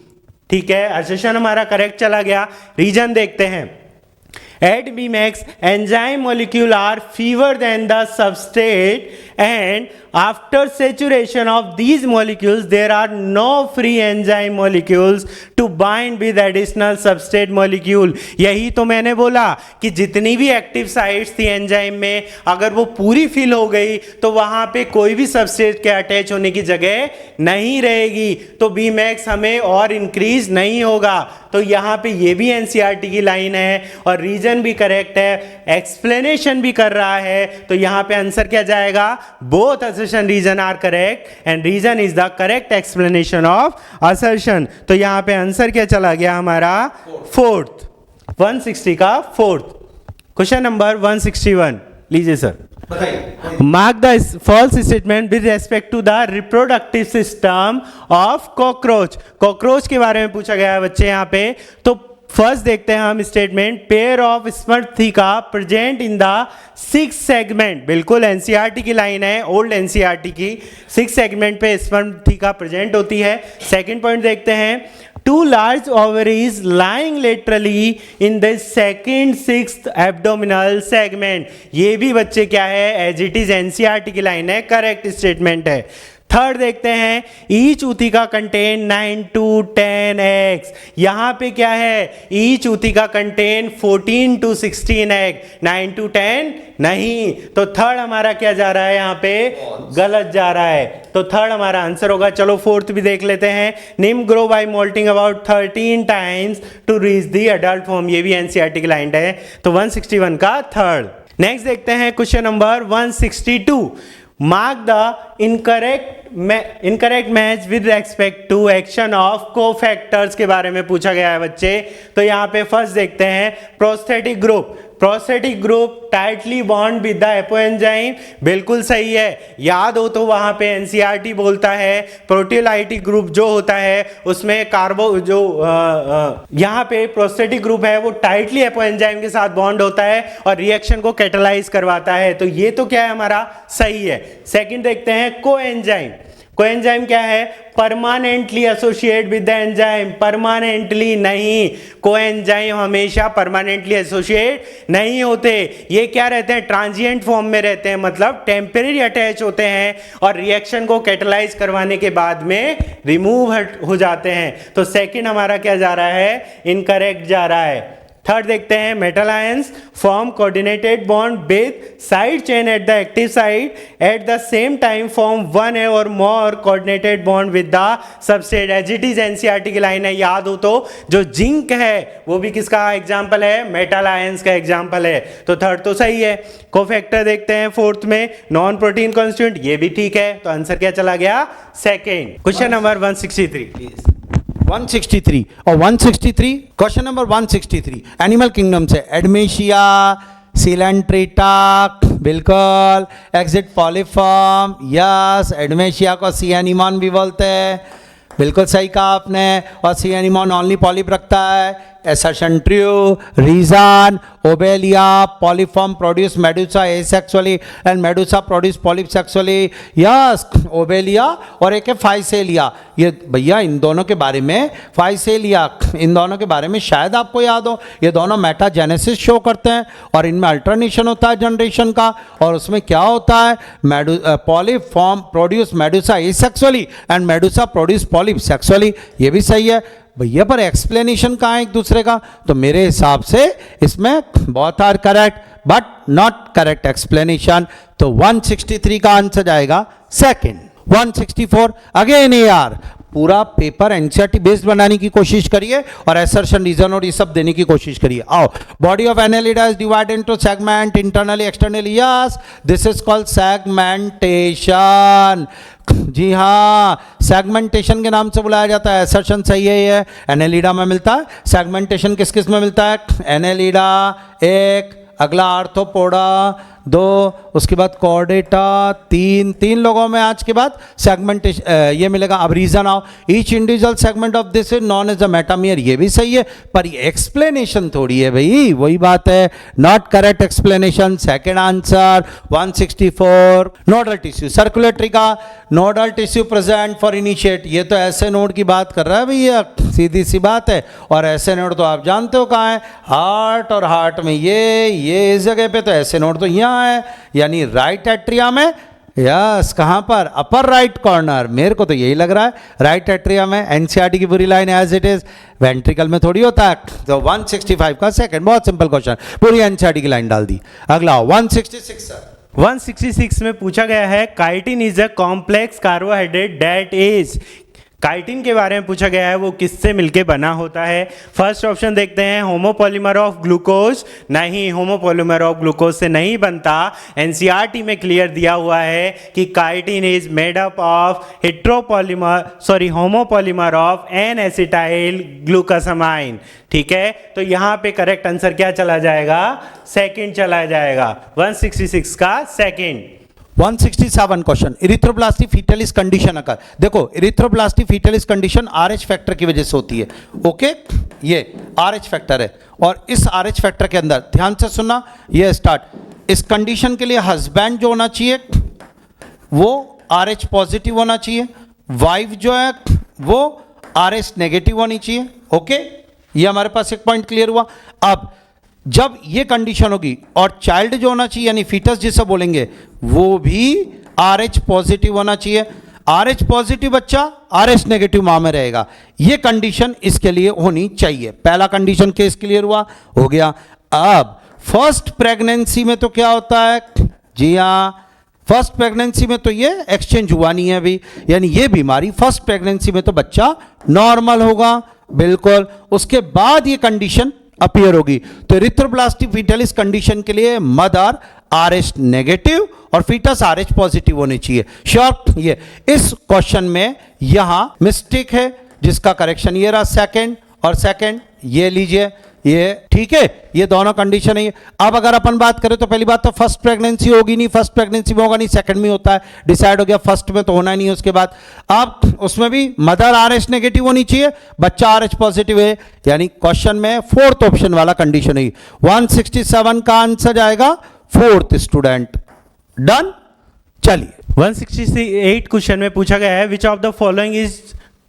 ठीक है। असर्शन हमारा करेक्ट चला गया। रीजन देखते हैं। At Bmax, enzyme molecule are fewer than the substrate, and after saturation of these molecules, there are no free enzyme molecules to bind with additional substrate molecule। यही तो मैंने बोला कि जितनी भी एक्टिव साइट्स थी एंजाइम में, अगर वो पूरी फिल हो गई तो वहां पे कोई भी सबस्ट्रेट के अटैच होने की जगह नहीं रहेगी, तो Bmax हमें और इंक्रीज नहीं होगा। तो यहाँ पे ये भी एनसीईआरटी की लाइन है और रीजन भी करेक्ट है, एक्सप्लेनेशन भी कर रहा है। तो यहाँ पे आंसर क्या जाएगा? Both assertion reason are correct and reason is the correct explanation of assertion. तो यहाँ पे आंसर क्या चला गया हमारा? फोर्थ, 160 का फोर्थ। क्वेश्चन नंबर 161 लीजिए sir. Mark the false statement with respect to the reproductive system of cockroach. Cockroach के बारे में पूछा गया है बच्चे यहाँ पे। तो फर्स्ट देखते हैं हम statement, pair of स्पर्मथिका present in the 6 segment. बिल्कुल एनसीईआरटी की लाइन है, ओल्ड एनसीईआरटी की। 6 सेगमेंट पे स्पर्मथिका प्रेजेंट होती है। सेकंड पॉइंट देखते हैं, 2 large ovaries lying laterally in the second, 6th abdominal segment। ये भी बच्चे क्या है? एज इट इज एनसीईआरटी की लाइन है, करेक्ट स्टेटमेंट है। थर्ड देखते हैं, each ootheca contain 9 to 10 eggs। यहां पे क्या है? Each ootheca contain 14 to 16 egg, 9 to 10 नहीं। तो थर्ड हमारा क्या जा रहा है यहाँ पे? गलत जा रहा है। तो थर्ड हमारा आंसर होगा। चलो फोर्थ भी देख लेते हैं, nymph grow by moulting about 13 times to reach the adult form. ये भी एनसीईआरटी की लाइन है। तो 161 का थर्ड। नेक्स्ट देखते हैं question number 162, mark the incorrect match with respect to action of cofactors के बारे में पूछा गया है बच्चे। तो यहाँ पे फर्स्ट देखते हैं, prosthetic group. Prosthetic group tightly bond with the apoenzyme. बिल्कुल सही है, याद हो तो वहां पे एनसीईआरटी बोलता है प्रोटीयोलाइटिक ग्रुप जो होता है उसमें कार्बो जो यहाँ पे प्रोस्थेटिक ग्रुप है वो टाइटली एपोएंजाइम के साथ बॉन्ड होता है और रिएक्शन को कैटालाइज करवाता है। तो ये तो क्या है हमारा? सही है। सेकंड देखते हैं, कोएंजाइम। कोएंजाइम क्या है? Permanently associate with the enzyme, permanently नहीं, कोएंजाइम हमेशा परमानेंटली एसोसिएट नहीं होते, ये क्या रहते हैं? ट्रांजिएंट फॉर्म में रहते हैं, मतलब टेम्परेरी अटैच होते हैं और रिएक्शन को कैटलाइज करवाने के बाद में रिमूव हो जाते हैं। तो सेकंड हमारा क्या जा रहा है? इनकरेक्ट जा रहा है। थर्ड देखते हैं, metal ions form coordinated bond with side chain at the active side, at the same time form one or more coordinated bond with the substrate. As it is NCERT की line है, याद हो तो। जो zinc है वो भी किसका एग्जाम्पल है? मेटल आयंस का एग्जाम्पल है। तो थर्ड तो सही है। कोफैक्टर देखते हैं फोर्थ में, नॉन प्रोटीन कॉन्स्टिट्यूएंट, ये भी ठीक है। तो आंसर क्या चला गया? सेकेंड। Question number 163 please. 163 और 163 क्वेश्चन नंबर 163 एनिमल किंगडम से एडमेशिया, सिलेंट्रेटा, बिल्कुल, एग्जिट पॉलीफॉर्म, यस, एडमेशिया को सी एनिमॉन भी बोलते हैं, बिल्कुल सही कहा आपने। और सी एनिमॉन ओनली पॉलिप रखता है, assertion true. Reason, Obelia, polyform produce medusa asexually and medusa produce polyp sexually. Yes, Obelia और एक है Physalia. ये भैया इन दोनों के बारे में, Physalia इन दोनों के बारे में शायद आपको याद हो, ये दोनों मेटाजेनेसिस शो करते हैं और इनमें अल्टरनेशन होता है जनरेशन का, और उसमें क्या होता है? Polyform produce Medusa asexually and Medusa produce polyp sexually. ये भी सही है भैया, पर एक्सप्लेनेशन कहाँ है एक दूसरे का? तो मेरे हिसाब से इसमें बहुत are correct but not correct explanation. तो 163 का आंसर जाएगा सेकंड। 164 अगेन यार, पूरा पेपर एनसीईआरटी बेस्ड बनाने की कोशिश करिए और असर्शन, रीजन और ये सब देने की कोशिश करिए। आओ, body of annelida is divided into segment, internally externally, yes, this is called segmentation. जी हाँ, सेगमेंटेशन के नाम से बुलाया जाता है। असर्शन सही है, ये एनालिडा में मिलता है। सेगमेंटेशन किस किस में मिलता है? एनालिडा एक, अगला आर्थ्रोपोडा दो, उसके बाद कॉर्डेटा तीन लोगों में आज के बाद सेगमेंटेशन ये मिलेगा। अब रीजन आओ, each individual segment of this is known as a metamere, ये भी सही है, पर ये एक्सप्लेनेशन थोड़ी है भाई, वही बात है, not correct explanation. Second answer 164। Nodal tissue, circulatory का nodal tissue present for initiate, ये तो ऐसे नोड की बात कर रहा है भैया, सीधी सी बात है। और ऐसे नोड तो आप जानते हो कहाँ है? हार्ट, और हार्ट में ये इस जगह पे, तो ऐसे नोड तो यहाँ है, यानी राइट एट्रिया में। यस, कहां पर? अपर राइट कॉर्नर, मेरे को तो यही लग रहा है, राइट एट्रिया में। एनसीईआरटी की पूरी line as it is, ventricle में थोड़ी होता है। तो 165 का सेकंड, बहुत सिंपल क्वेश्चन, पूरी एनसीईआरटी की लाइन डाल दी। अगला 166 सर। 166 में पूछा गया है, chitin is a complex carbohydrate that is, chitin के बारे में पूछा गया है, वो किससे मिलके बना होता है? फर्स्ट ऑप्शन देखते हैं, होमोपॉलीमर ऑफ ग्लूकोज, नहीं, होमोपॉलीमर ऑफ ग्लूकोज से नहीं बनता। एनसीईआरटी में क्लियर दिया हुआ है कि chitin is made up of homopolymer of N acetyl glucosamine. ठीक है, तो यहां पे करेक्ट आंसर क्या चला जाएगा? सेकंड चला जाएगा, 166 का सेकंड। 167 क्वेश्चन, इरिथ्रोब्लास्टी फीटलिस कंडीशन अकर। देखो, इरिथ्रोब्लास्टी फीटलिस कंडीशन आरएच फैक्टर की वजह से होती है। ओके, ये आरएच फैक्टर है, और इस आरएच फैक्टर के अंदर ध्यान से सुनना, ये स्टार्ट, इस कंडीशन के लिए हस्बैंड जो होना चाहिए वो आरएच पॉजिटिव होना चाहिए, वाइफ जो है वो आरएच नेगेटिव होनी चाहिए। ओके, ये हमारे पास एक पॉइंट क्लियर हुआ। अब जब ये कंडीशन होगी और चाइल्ड जो होना चाहिए, यानी फीटस जिसे बोलेंगे, वो भी आरएच पॉजिटिव होना चाहिए। आरएच पॉजिटिव बच्चा आरएच नेगेटिव मां में रहेगा, ये कंडीशन इसके लिए होनी चाहिए। पहला कंडीशन केस क्लियर हुआ, हो गया। अब फर्स्ट प्रेगनेंसी में तो क्या होता है? जी हाँ, फर्स्ट प्रेगनेंसी में तो ये एक्सचेंज हुआ नहीं है अभी, यानी ये बीमारी फर्स्ट प्रेगनेंसी में तो बच्चा नॉर्मल होगा, बिल्कुल। उसके बाद ये कंडीशन अपीयर होगी, तो इरिथ्रोब्लास्टी फीटलिस कंडीशन के लिए मदर आरएच नेगेटिव और फीटस आरएच पॉजिटिव होने चाहिए। श्योर, ये इस क्वेश्चन में यहां मिस्टेक है, जिसका करेक्शन ये रहा सेकंड, और सेकंड ये लीजिए, ये ठीक है, ये दोनों कंडीशन है। अब अगर अपन बात करें तो पहली बात तो फर्स्ट प्रेगनेंसी होगी नहीं, फर्स्ट प्रेगनेंसी में होगा नहीं, सेकंड में होता है, डिसाइड हो गया, फर्स्ट में तो होना नहीं है। उसके बाद अब उसमें भी मदर आरएच नेगेटिव होनी चाहिए, बच्चा आरएच पॉजिटिव है, यानी क्वेश्चन में फोर्थ ऑप्शन वाला कंडीशन है। 167 का आंसर जाएगा फोर्थ, स्टूडेंट। डन, चलिए 168 क्वेश्चन में पूछा गया है विच of the following is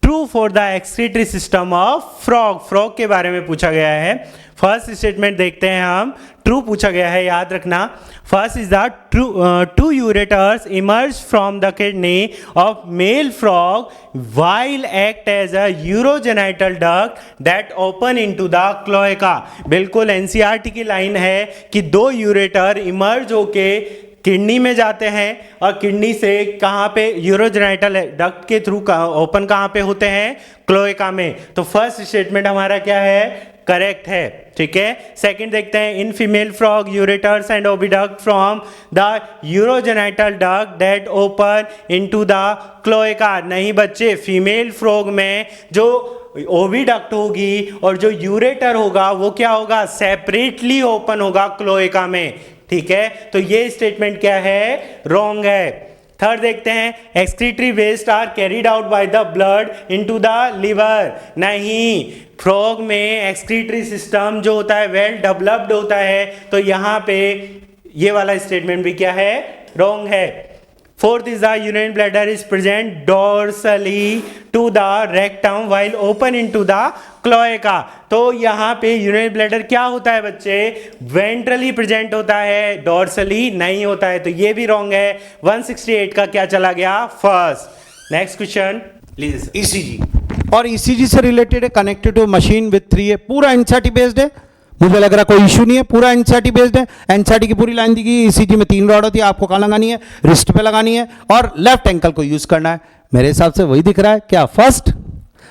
true for the excretory system of frog. Frog के बारे में पूछा गया है। फर्स्ट स्टेटमेंट देखते हैं हम, ट्रू पूछा गया है, याद रखना। First is the two ureters emerge from the kidney of male frog while act as a urogenital duct that open into the cloaca। बिल्कुल एनसीईआरटी की लाइन है कि दो यूरेटर इमर्ज होके किडनी में जाते हैं और किडनी से कहाँ पे, यूरोजेनाइटल डक्ट के थ्रू ओपन कहाँ पे होते हैं, क्लोएका में। तो फर्स्ट स्टेटमेंट हमारा क्या है, करेक्ट है, ठीक है। सेकंड देखते हैं, in female frog ureters and oviduct from the urogenital duct that open into the cloaca. नहीं बच्चे, फीमेल फ्रॉग में जो ओविडक्ट होगी और जो यूरेटर होगा वो क्या होगा, सेपरेटली ओपन होगा क्लोएका में, ठीक है। तो ये स्टेटमेंट क्या है, रॉन्ग है। थर्ड देखते हैं, excretory waste are carried out by the blood into the liver. नहीं, फ्रॉग में एक्सक्रीटरी सिस्टम जो होता है वेल डेवलप्ड होता है, तो यहाँ पे ये वाला स्टेटमेंट भी क्या है, रॉन्ग है। Fourth is the urine bladder is present dorsally to the rectum while open into the cloaca. तो यहाँ पे यूरिन ब्लैडर क्या होता है बच्चे, वेंट्रली प्रेजेंट होता है, डोर्सली नहीं होता है, तो ये भी रॉन्ग है। 168 का क्या चला गया, first. Next question please. ECG, और ईसीजी से रिलेटेड है, कनेक्टेड टू मशीन विथ 3 है, पूरा एनसीईआरटी बेस्ड है। मुझे लग रहा कोई इशू नहीं है, पूरा एनसीईआरटी बेस्ड है। एनसीईआरटी की पूरी लाइन दी गई, ईसीजी में 3 रॉड होती है, आपको कहाँ लगानी है, रिस्ट पे लगानी है और लेफ्ट एंकल को यूज करना है। मेरे हिसाब से वही दिख रहा है, क्या फर्स्ट,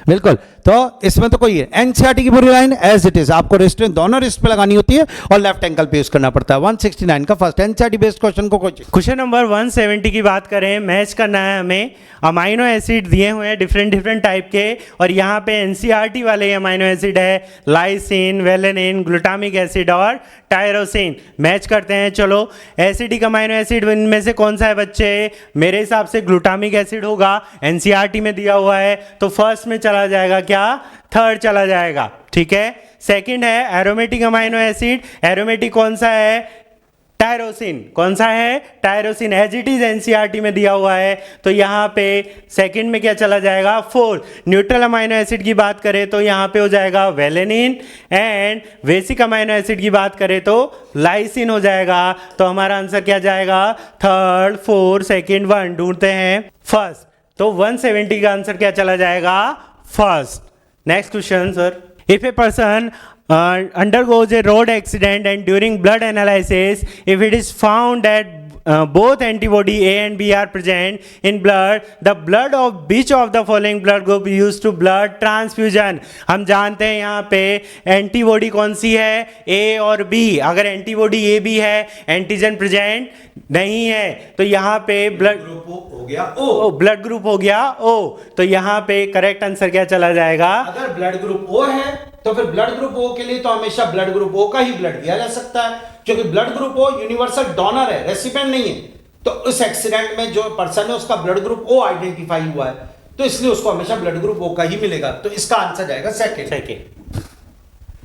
बिल्कुल। तो इसमें तो कोई है, एनसीईआरटी की पूरी लाइन एज इट इज, आपको रिस्ट दोनों रिस्ट पे लगानी होती है और लेफ्ट एंकल पे यूज करना पड़ता है। 169 का फर्स्ट एनसीईआरटी बेस्ड क्वेश्चन को क्वेश्चन नंबर 170 की बात करें, मैच करना है हमें। अमाइनो एसिड दिए हुए हैं डिफरेंट टाइप के, और यहाँ पे एनसीईआरटी वाले अमाइनो एसिड है, लाइसिन, वेलेनिन, ग्लूटामिक एसिड और टायरोसिन। मैच करते हैं, चलो। एसिडिक अमाइनो एसिड इनमें से कौन सा है बच्चे, मेरे हिसाब से ग्लूटामिक एसिड होगा, एनसीईआरटी में दिया हुआ है, तो फर्स्ट में चला जाएगा क्या, थर्ड चला जाएगा, ठीक है। सेकंड है एरोमेटिक अमाइनो एसिड, एरोमेटिक कौन सा है, टायरोसिन। कौन सा है, tyrosine, as it is NCERT में दिया हुआ है, तो यहाँ पे सेकंड में क्या चला जाएगा, फोर्थ। न्यूट्रल अमाइनो एसिड की बात करें तो यहाँ पे हो जाएगा वेलेनिन, एंड बेसिक अमाइनो एसिड की बात करें तो लाइसिन हो जाएगा। तो हमारा आंसर क्या जाएगा, थर्ड, फोर्थ, सेकंड, 1 ढूंढते हैं, फर्स्ट। तो 170 का आंसर क्या चला जाएगा, first. Next question, sir. If a person undergoes a road accident and during blood analysis, if it is found that both antibody A and B are present in blood, the blood of which of the following blood group used to blood transfusion? हम जानते हैं यहाँ पे antibody कौन सी है, A और B। अगर antibody A B है, एंटीजन प्रेजेंट नहीं है, तो यहाँ पे ब्लड ग्रुप हो गया O, ब्लड ग्रुप हो गया O। तो यहाँ पे करेक्ट आंसर क्या चला जाएगा, अगर ब्लड ग्रुप O है तो फिर ब्लड ग्रुप O के लिए तो हमेशा ब्लड ग्रुप O का ही ब्लड दिया जा सकता है, क्योंकि blood group O universal donor है, रेसिपिएंट नहीं है। तो उस एक्सीडेंट में जो पर्सन है उसका ब्लड ग्रुप O आइडेंटिफाई हुआ है, तो इसलिए उसको हमेशा ब्लड ग्रुप O का ही मिलेगा। तो इसका आंसर जाएगा सेकंड।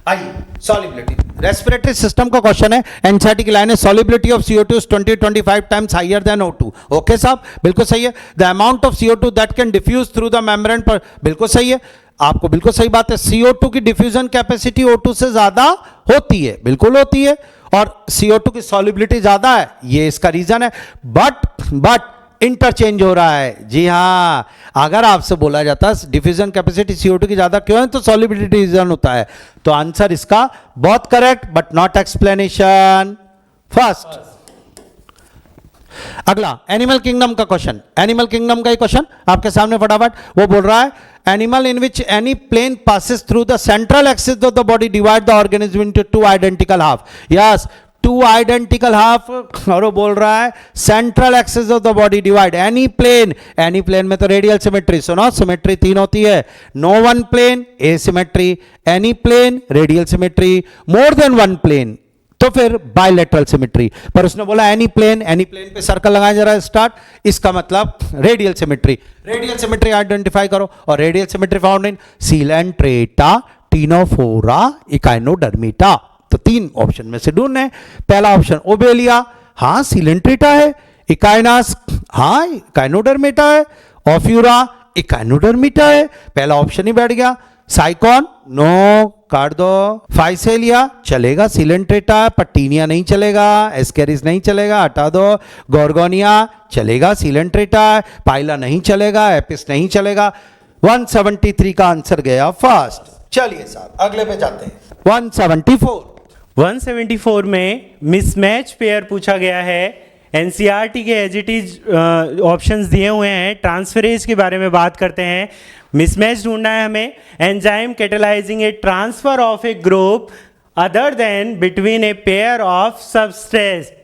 आइए, सॉलिबिलिटी, रेस्पिरेटरी सिस्टम का क्वेश्चन है, एनसीईआरटी की लाइन है, solubility of CO2 is 20-25 times higher than O2। Okay साहब, बिल्कुल सही है। The amount of CO2 that can diffuse through the membrane पर, बिल्कुल सही है, आपको बिल्कुल सही बात है। CO2 की डिफ्यूजन कैपेसिटी O2 से ज्यादा होती है, बिल्कुल होती है, और CO2 की सॉलिबिलिटी ज्यादा है, ये इसका रीजन है। बट इंटरचेंज हो रहा है। जी हाँ, अगर आपसे बोला जाता है डिफ्यूजन कैपेसिटी CO2 की ज्यादा क्यों है, तो सॉलिबिलिटी रीजन होता है। तो आंसर इसका बहुत correct, but not explanation, first. अगला एनिमल किंगडम का क्वेश्चन, एनिमल किंगडम का ही क्वेश्चन आपके सामने फटाफट। वो बोल रहा है, animal in which any plane passes through the central axis of the body divide the organism into 2 identical half. Yes, 2 identical half, और वो बोल रहा है central axis of the body divide any plane. Any plane में तो radial symmetry, सुनो symmetry 3 होती है, no one plane asymmetry, any plane radial symmetry, more than one plane तो फिर बायलैटरल सिमेट्री। पर उसने बोला एनी प्लेन, एनी प्लेन पे सर्कल लगाया जा रहा है स्टार्ट, इसका मतलब radial symmetry. Radial symmetry identify करो, और radial symmetry found in coelenterata, ctenophora, echinodermata. तो 3 ऑप्शन में से ढूंढने। पहला ऑप्शन ओबेलिया, हाँ सीलेंट्रेटा है, इकाइनास हाँ काइनोडर्मेटा है। ऑफ्यूरा इकाइनोडर्मेटा है, पहला ऑप्शन ही बैठ गया। साइकॉन नो, काट दो। फाइसेलिया चलेगा, सिलेंट्रेटा, पट्टीनिया नहीं चलेगा, एस्केरिस नहीं चलेगा, हटा दो। गोर्गोनिया चलेगा, सिलेंट्रेटा, पाइला नहीं चलेगा, एपिस नहीं चलेगा। 173 का आंसर गया फर्स्ट। चलिए साहब अगले पे जाते हैं। 174 174 में मिसमैच पेयर पूछा गया है। एनसीईआरटी के एज इट इज ऑप्शंस दिए हुए हैं। ट्रांसफरेज के बारे में बात करते हैं। मिसमैच ढूंढना है हमें। Enzyme catalysing A transfer of A group other than between a pair of substrate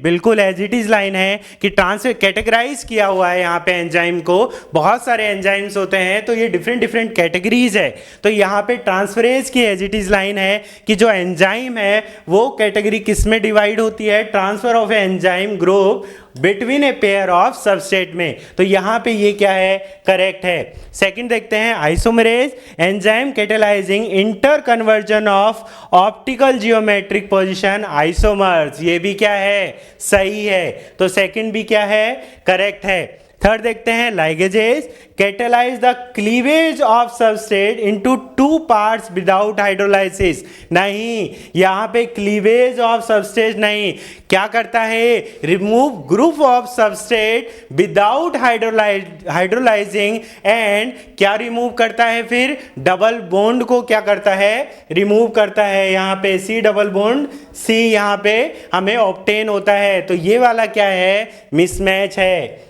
बिल्कुल एज इट इज लाइन है कि ट्रांसफर कैटेगराइज किया हुआ है यहाँ पे एंजाइम को। बहुत सारे एंजाइम्स होते हैं तो ये डिफरेंट कैटेगरीज है। तो यहाँ पे ट्रांसफरेज की एज इट इज लाइन है कि जो एंजाइम है वो कैटेगरी किस में डिवाइड होती है, transfer of enzyme group between a pair of substrate में। तो यहाँ पे ये क्या है, करेक्ट है। सेकंड देखते हैं isomerase enzyme catalysing inter conversion of optical geometric position isomers, ये भी क्या है, सही है। तो सेकंड भी क्या है, करेक्ट है। थर्ड देखते हैं ligases catalyse the cleavage of substrate into two parts without hydrolysis. नहीं, यहां पे क्लीवेज ऑफ सबस्ट्रेट नहीं, क्या करता है, remove group of substrate without hydrolysing and क्या रिमूव करता है, फिर डबल बॉन्ड को क्या करता है, रिमूव करता है। यहां पे सी डबल बॉन्ड सी यहां पे हमें ऑब्टेन होता है। तो ये वाला क्या है, मिसमैच है।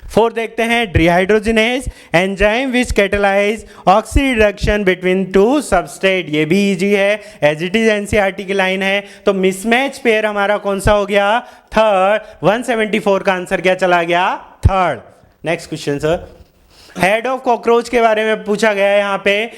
फोर्थ देखते हैं dehydrogenase enzyme which catalyse oxidation between two substrate, ये भी इजी है, एज इट इज एनसीईआरटी की लाइन है। तो मिसमैच पेयर हमारा कौन सा हो गया, थर्ड। 174 का आंसर क्या चला गया, third. Next question sir, head of cockroach के बारे में पूछा गया है यहाँ पे।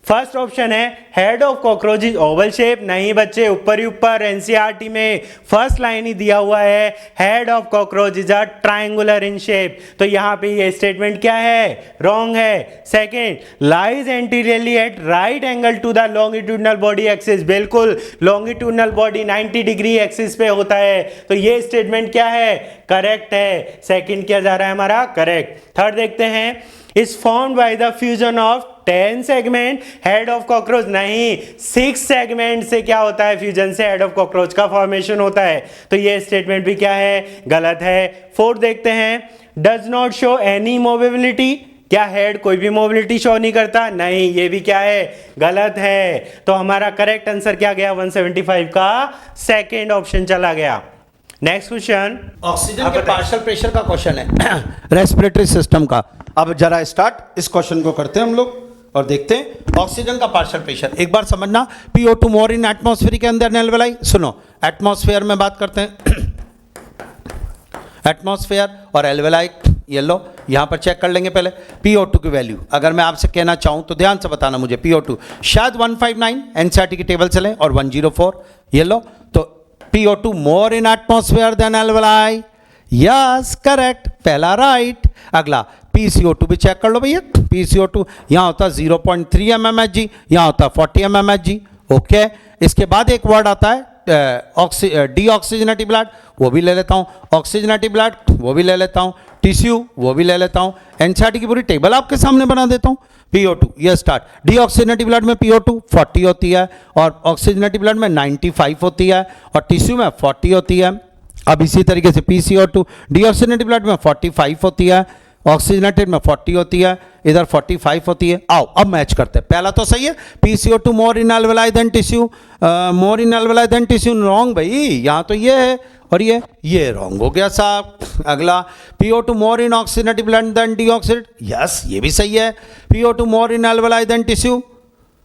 फर्स्ट ऑप्शन है head of cockroach is Oval shape. नहीं बच्चे, ऊपर ही ऊपर एनसीईआरटी में फर्स्ट लाइन ही दिया हुआ है, head of cockroach is a triangular in shape. तो यहां पे ये स्टेटमेंट क्या है, रॉन्ग है। Second, lies anteriorly at right angle to the longitudinal body axis. बिल्कुल, लॉन्गिट्यूडनल बॉडी 90 डिग्री एक्सिस पे होता है। तो ये स्टेटमेंट क्या है, करेक्ट है। सेकंड क्या जा रहा है हमारा, करेक्ट। थर्ड देखते हैं, is formed by the fusion of 10 segment head of cockroach. नहीं, 6 सेगमेंट से क्या होता है, फ्यूजन से हेड ऑफ कॉकरोच का फॉर्मेशन होता है। तो ये स्टेटमेंट भी क्या है, गलत है। फोर्थ देखते हैं, does not show any mobility. क्या हेड कोई भी मोबिलिटी शो नहीं करता, नहीं, ये भी क्या है, गलत है। तो हमारा करेक्ट आंसर क्या गया, 175 का सेकेंड ऑप्शन चला गया। नेक्स्ट क्वेश्चन, ऑक्सीजन के पार्शियल प्रेशर का क्वेश्चन है रेस्पिरेटरी सिस्टम का। अब जरा स्टार्ट इस क्वेश्चन को करते हैं हम लोग और देखते हैं ऑक्सीजन का पार्शियल प्रेशर। एक बार समझना, PO2 मोर इन एटमॉस्फेयर के अंदर एल्वेलाई। सुनो, एटमॉस्फेयर में बात करते हैं, एटमॉस्फेयर और एल्वेलाई। ये लो यहां पर चेक कर लेंगे पहले PO2 की वैल्यू। अगर मैं आपसे कहना चाहूं तो ध्यान से बताना मुझे, PO2 शायद 159 एनसीईआरटी की टेबल चले और 104। ये लो, तो PO2 more in atmosphere than alveoli. Yes correct, पहला राइट। अगला PCO2 भी चेक कर लो भैया। PCO2 यहाँ होता है 0.3 mmHg, यहाँ होता है 40 mmHg। ओके, इसके बाद एक वर्ड आता है डीऑक्सीजनेटेड ब्लड, वो भी ले लेता हूँ। ऑक्सीजनेटेड ब्लड वो भी ले लेता हूँ। टिश्यू वो भी ले लेता हूँ। एनसीईआरटी की पूरी टेबल आपके सामने बना देता हूँ। PO2 ये स्टार्ट, डीऑक्सीजनेटेड ब्लड में PO2 40 होती है और ऑक्सीजनेटेड ब्लड में 95 होती है और टिश्यू में 40 होती है। अब इसी तरीके से PCO2 डीऑक्सीजनेटेड ब्लड में 45 होती है, ऑक्सीजनेटेड में 40 होती है, इधर 45 होती है। आओ अब मैच करते हैं। पहला तो सही है, PCO2 more in alveoli than tissue, more in alveoli than tissue, wrong भाई। यहाँ तो ये है और ये रॉन्ग हो गया साहब। अगला PO2 more in oxygenated blood than deoxygenated, yes ये भी सही है। PO2 more in alveoli than tissue,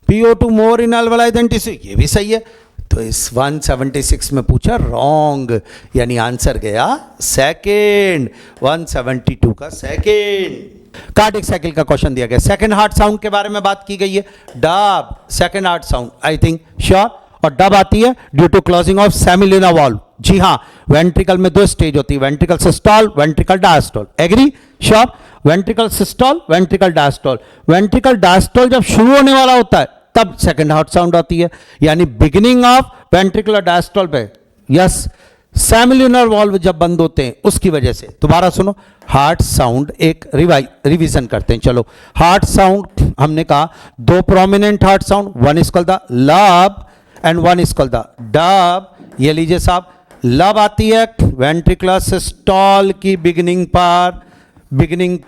PO2 more in alveoli than tissue, ये भी सही है। तो इस 176 में पूछा रॉन्ग, यानी आंसर गया सेकेंड, 172 का सेकेंड। कार्डिक साइकिल का क्वेश्चन दिया गया। सेकंड हार्ट साउंड के बारे में बात की गई है, dub, second heart sound I think sure. और डब आती है due to closing of semilunar valve. जी हाँ, वेंट्रिकल में 2 स्टेज होती है, ventricle systole, ventricle diastole. Agree, sure. Ventricle systole, ventricle diastole. Ventricle diastole जब शुरू होने वाला होता है तब सेकंड हार्ट साउंड आती है, यानी बिगिनिंग ऑफ वेंट्रिकुलर डायस्टोल पे। यस, सेमिल्यूनर वॉल्व जब बंद होते हैं उसकी वजह से, दोबारा सुनो, हार्ट साउंड एक रिवीजन करते हैं। चलो, हार्ट साउंड हमने कहा दो prominent heart sound, one is called the lub and one is called the dub. ये लीजिए साहब, लब आती है वेंट्रिकुलर सिस्टोल की बिगिनिंग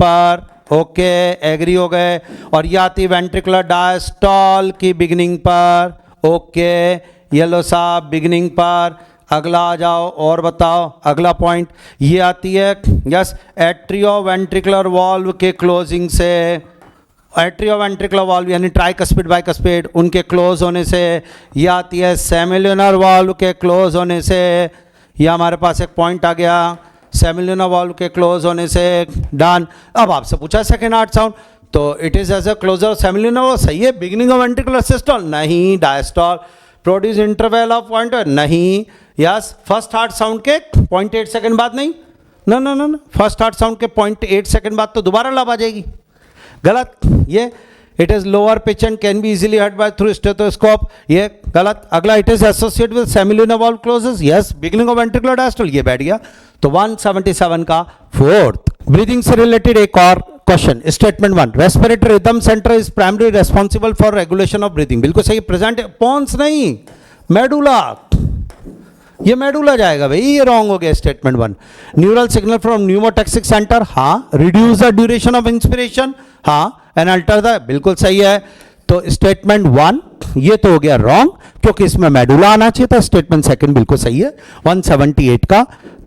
पर, ओके, एग्री हो गए। और ये आती है वेंट्रिकुलर डायस्टोल की बिगिनिंग पर, ओके, ये लो साहब बिगिनिंग पर। अगला आ जाओ और बताओ, अगला पॉइंट ये आती है यस एट्रियोवेंट्रिकुलर वॉल्व के क्लोजिंग से, एट्रियोवेंट्रिकुलर वॉल्व यानी ट्राइकस्पिड बाइकस्पिड उनके क्लोज होने से। ये आती है सेमिल्यूनर वॉल्व के क्लोज होने से। ये हमारे पास एक पॉइंट आ गया, सेमिल्यूनर वॉल्व के क्लोज होने से, डन। अब आपसे पूछा सेकेंड हार्ट साउंड, तो it is as a closure semilunar valve, सही है। बिगिनिंग ऑफ वेंट्रिकुलर सिस्टोल नहीं, diastole. Produce interval of point नहीं, यस। फर्स्ट हार्ट साउंड के 0.8 सेकंड बाद नहीं, ना ना ना, फर्स्ट हार्ट साउंड के 0.8 सेकंड बाद तो दोबारा लब आ जाएगी, गलत। ये it is lower pitch and can be easily heard by through stethoscope, ये गलत। अगला it is associated with semilunar valve closes, yes. Beginning of ventricular diastole, ये बैठ गया। तो 177 का फोर्थ। ब्रीदिंग से रिलेटेड एक और question, statement 1, respiratory rhythm centre is primary responsible for regulation of breathing, बिल्कुल सही। प्रेजेंट पोन्स नहीं, मेडुला, ये मेडुला जाएगा भाई, ये रॉन्ग हो गया statement 1। Neural signal from pneumotaxic centre, हाँ। Reduce the duration of inspiration, हाँ। एंड अल्टर द, बिल्कुल सही है। तो स्टेटमेंट 1 ये तो हो गया रॉन्ग, क्योंकि इसमें मेडुला आना चाहिए था। स्टेटमेंट 2 बिल्कुल सही है 178 का।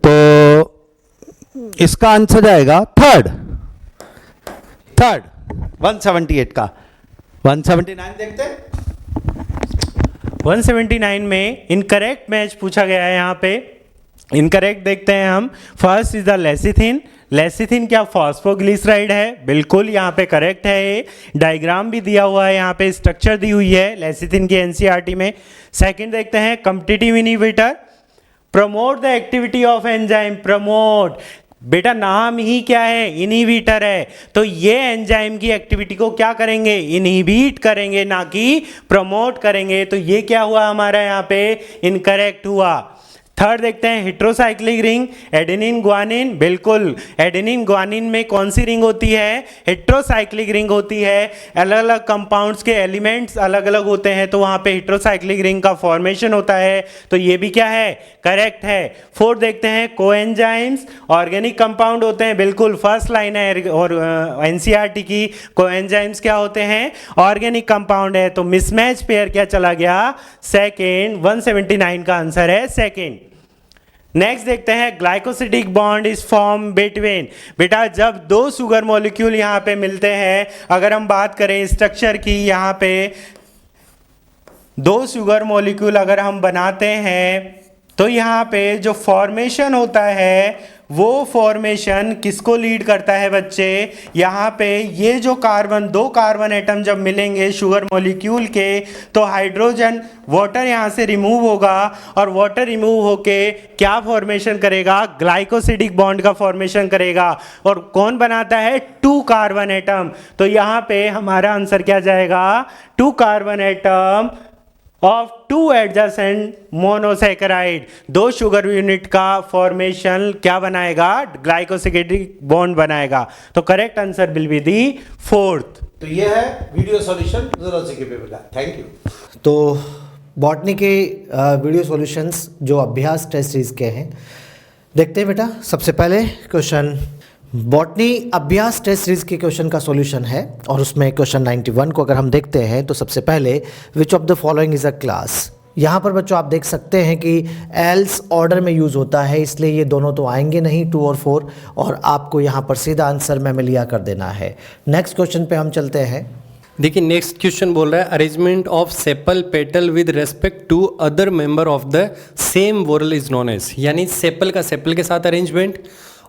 तो इसका आंसर जाएगा थर्ड 178 का। 179 देखते हैं। 179 में इनकरेक्ट मैच पूछा गया है। यहाँ पे इनकरेक्ट देखते हैं हम। First is the lecithin. Lecithin क्या फॉस्फोग्लिसराइड है? बिल्कुल यहाँ पे करेक्ट है। ये डायग्राम भी दिया हुआ है, यहाँ पे स्ट्रक्चर दी हुई है लेसिथिन की एनसीईआरटी में। सेकंड देखते हैं competitive inhibitor, promote the activity of enzyme. Promote, बेटा नाम ही क्या है, इनहिबिटर है, तो ये एंजाइम की एक्टिविटी को क्या करेंगे, इनहिबिट करेंगे, ना कि प्रमोट करेंगे। तो ये क्या हुआ हमारा यहाँ पे, इनकरेक्ट हुआ। थर्ड देखते हैं हेट्रोसाइक्लिक रिंग, एडेनिन ग्वानिन। बिल्कुल, एडेनिन ग्वानिन में कौन सी रिंग होती है, हेट्रोसाइक्लिक रिंग होती है। अलग अलग कंपाउंड्स के एलिमेंट्स अलग अलग होते हैं, तो वहाँ पे हेट्रोसाइक्लिक रिंग का फॉर्मेशन होता है, तो ये भी क्या है, करेक्ट है। फोर्थ देखते हैं कोएंजाइम्स, ऑर्गेनिक कंपाउंड होते हैं। बिल्कुल, फर्स्ट लाइन है और एनसीईआरटी की, कोएंजाइम्स क्या होते हैं, ऑर्गेनिक कंपाउंड है। तो मिसमैच पेयर क्या चला गया, सेकेंड। 179 का आंसर है सेकेंड। नेक्स्ट देखते हैं glycosidic bond is form between. बेटा जब दो शुगर मॉलिक्यूल यहाँ पे मिलते हैं, अगर हम बात करें स्ट्रक्चर की, यहाँ पे दो शुगर मॉलिक्यूल अगर हम बनाते हैं, तो यहाँ पे जो फॉर्मेशन होता है वो फॉर्मेशन किसको लीड करता है बच्चे, यहाँ पे ये जो कार्बन, दो कार्बन एटम जब मिलेंगे शुगर मॉलिक्यूल के, तो हाइड्रोजन, वाटर यहाँ से रिमूव होगा, और वाटर रिमूव होके क्या फॉर्मेशन करेगा, ग्लाइकोसिडिक बॉन्ड का फॉर्मेशन करेगा। और कौन बनाता है, 2 कार्बन एटम। तो यहाँ पे हमारा आंसर क्या जाएगा, 2 carbon atom of 2 adjacent monosaccharide. 2 sugar unit का फॉर्मेशन क्या बनाएगा, ग्लाइकोसिडिक बॉन्ड बनाएगा। तो correct answer will be the fourth. तो ये है वीडियो सॉल्यूशन जूलॉजी के पेपर का। Thank you. तो बॉटनी के वीडियो सॉल्यूशंस जो अभ्यास टेस्ट सीरीज के हैं, देखते हैं बेटा। सबसे पहले क्वेश्चन बॉटनी अभ्यास टेस्ट सीरीज के क्वेश्चन का सॉल्यूशन है, और उसमें क्वेश्चन 91 को अगर हम देखते हैं तो सबसे पहले विच of the following is a class. यहाँ पर बच्चों आप देख सकते हैं कि एल्स ऑर्डर में यूज़ होता है, इसलिए ये दोनों तो आएंगे नहीं 2 और 4, और आपको यहाँ पर सीधा आंसर मैमेलिया कर देना है। नेक्स्ट क्वेश्चन पे हम चलते हैं। देखिए नेक्स्ट क्वेश्चन बोल रहा है arrangement of sepal petal with respect to other member of the same whorl is known as, यानी सेपल का सेपल के साथ अरेंजमेंट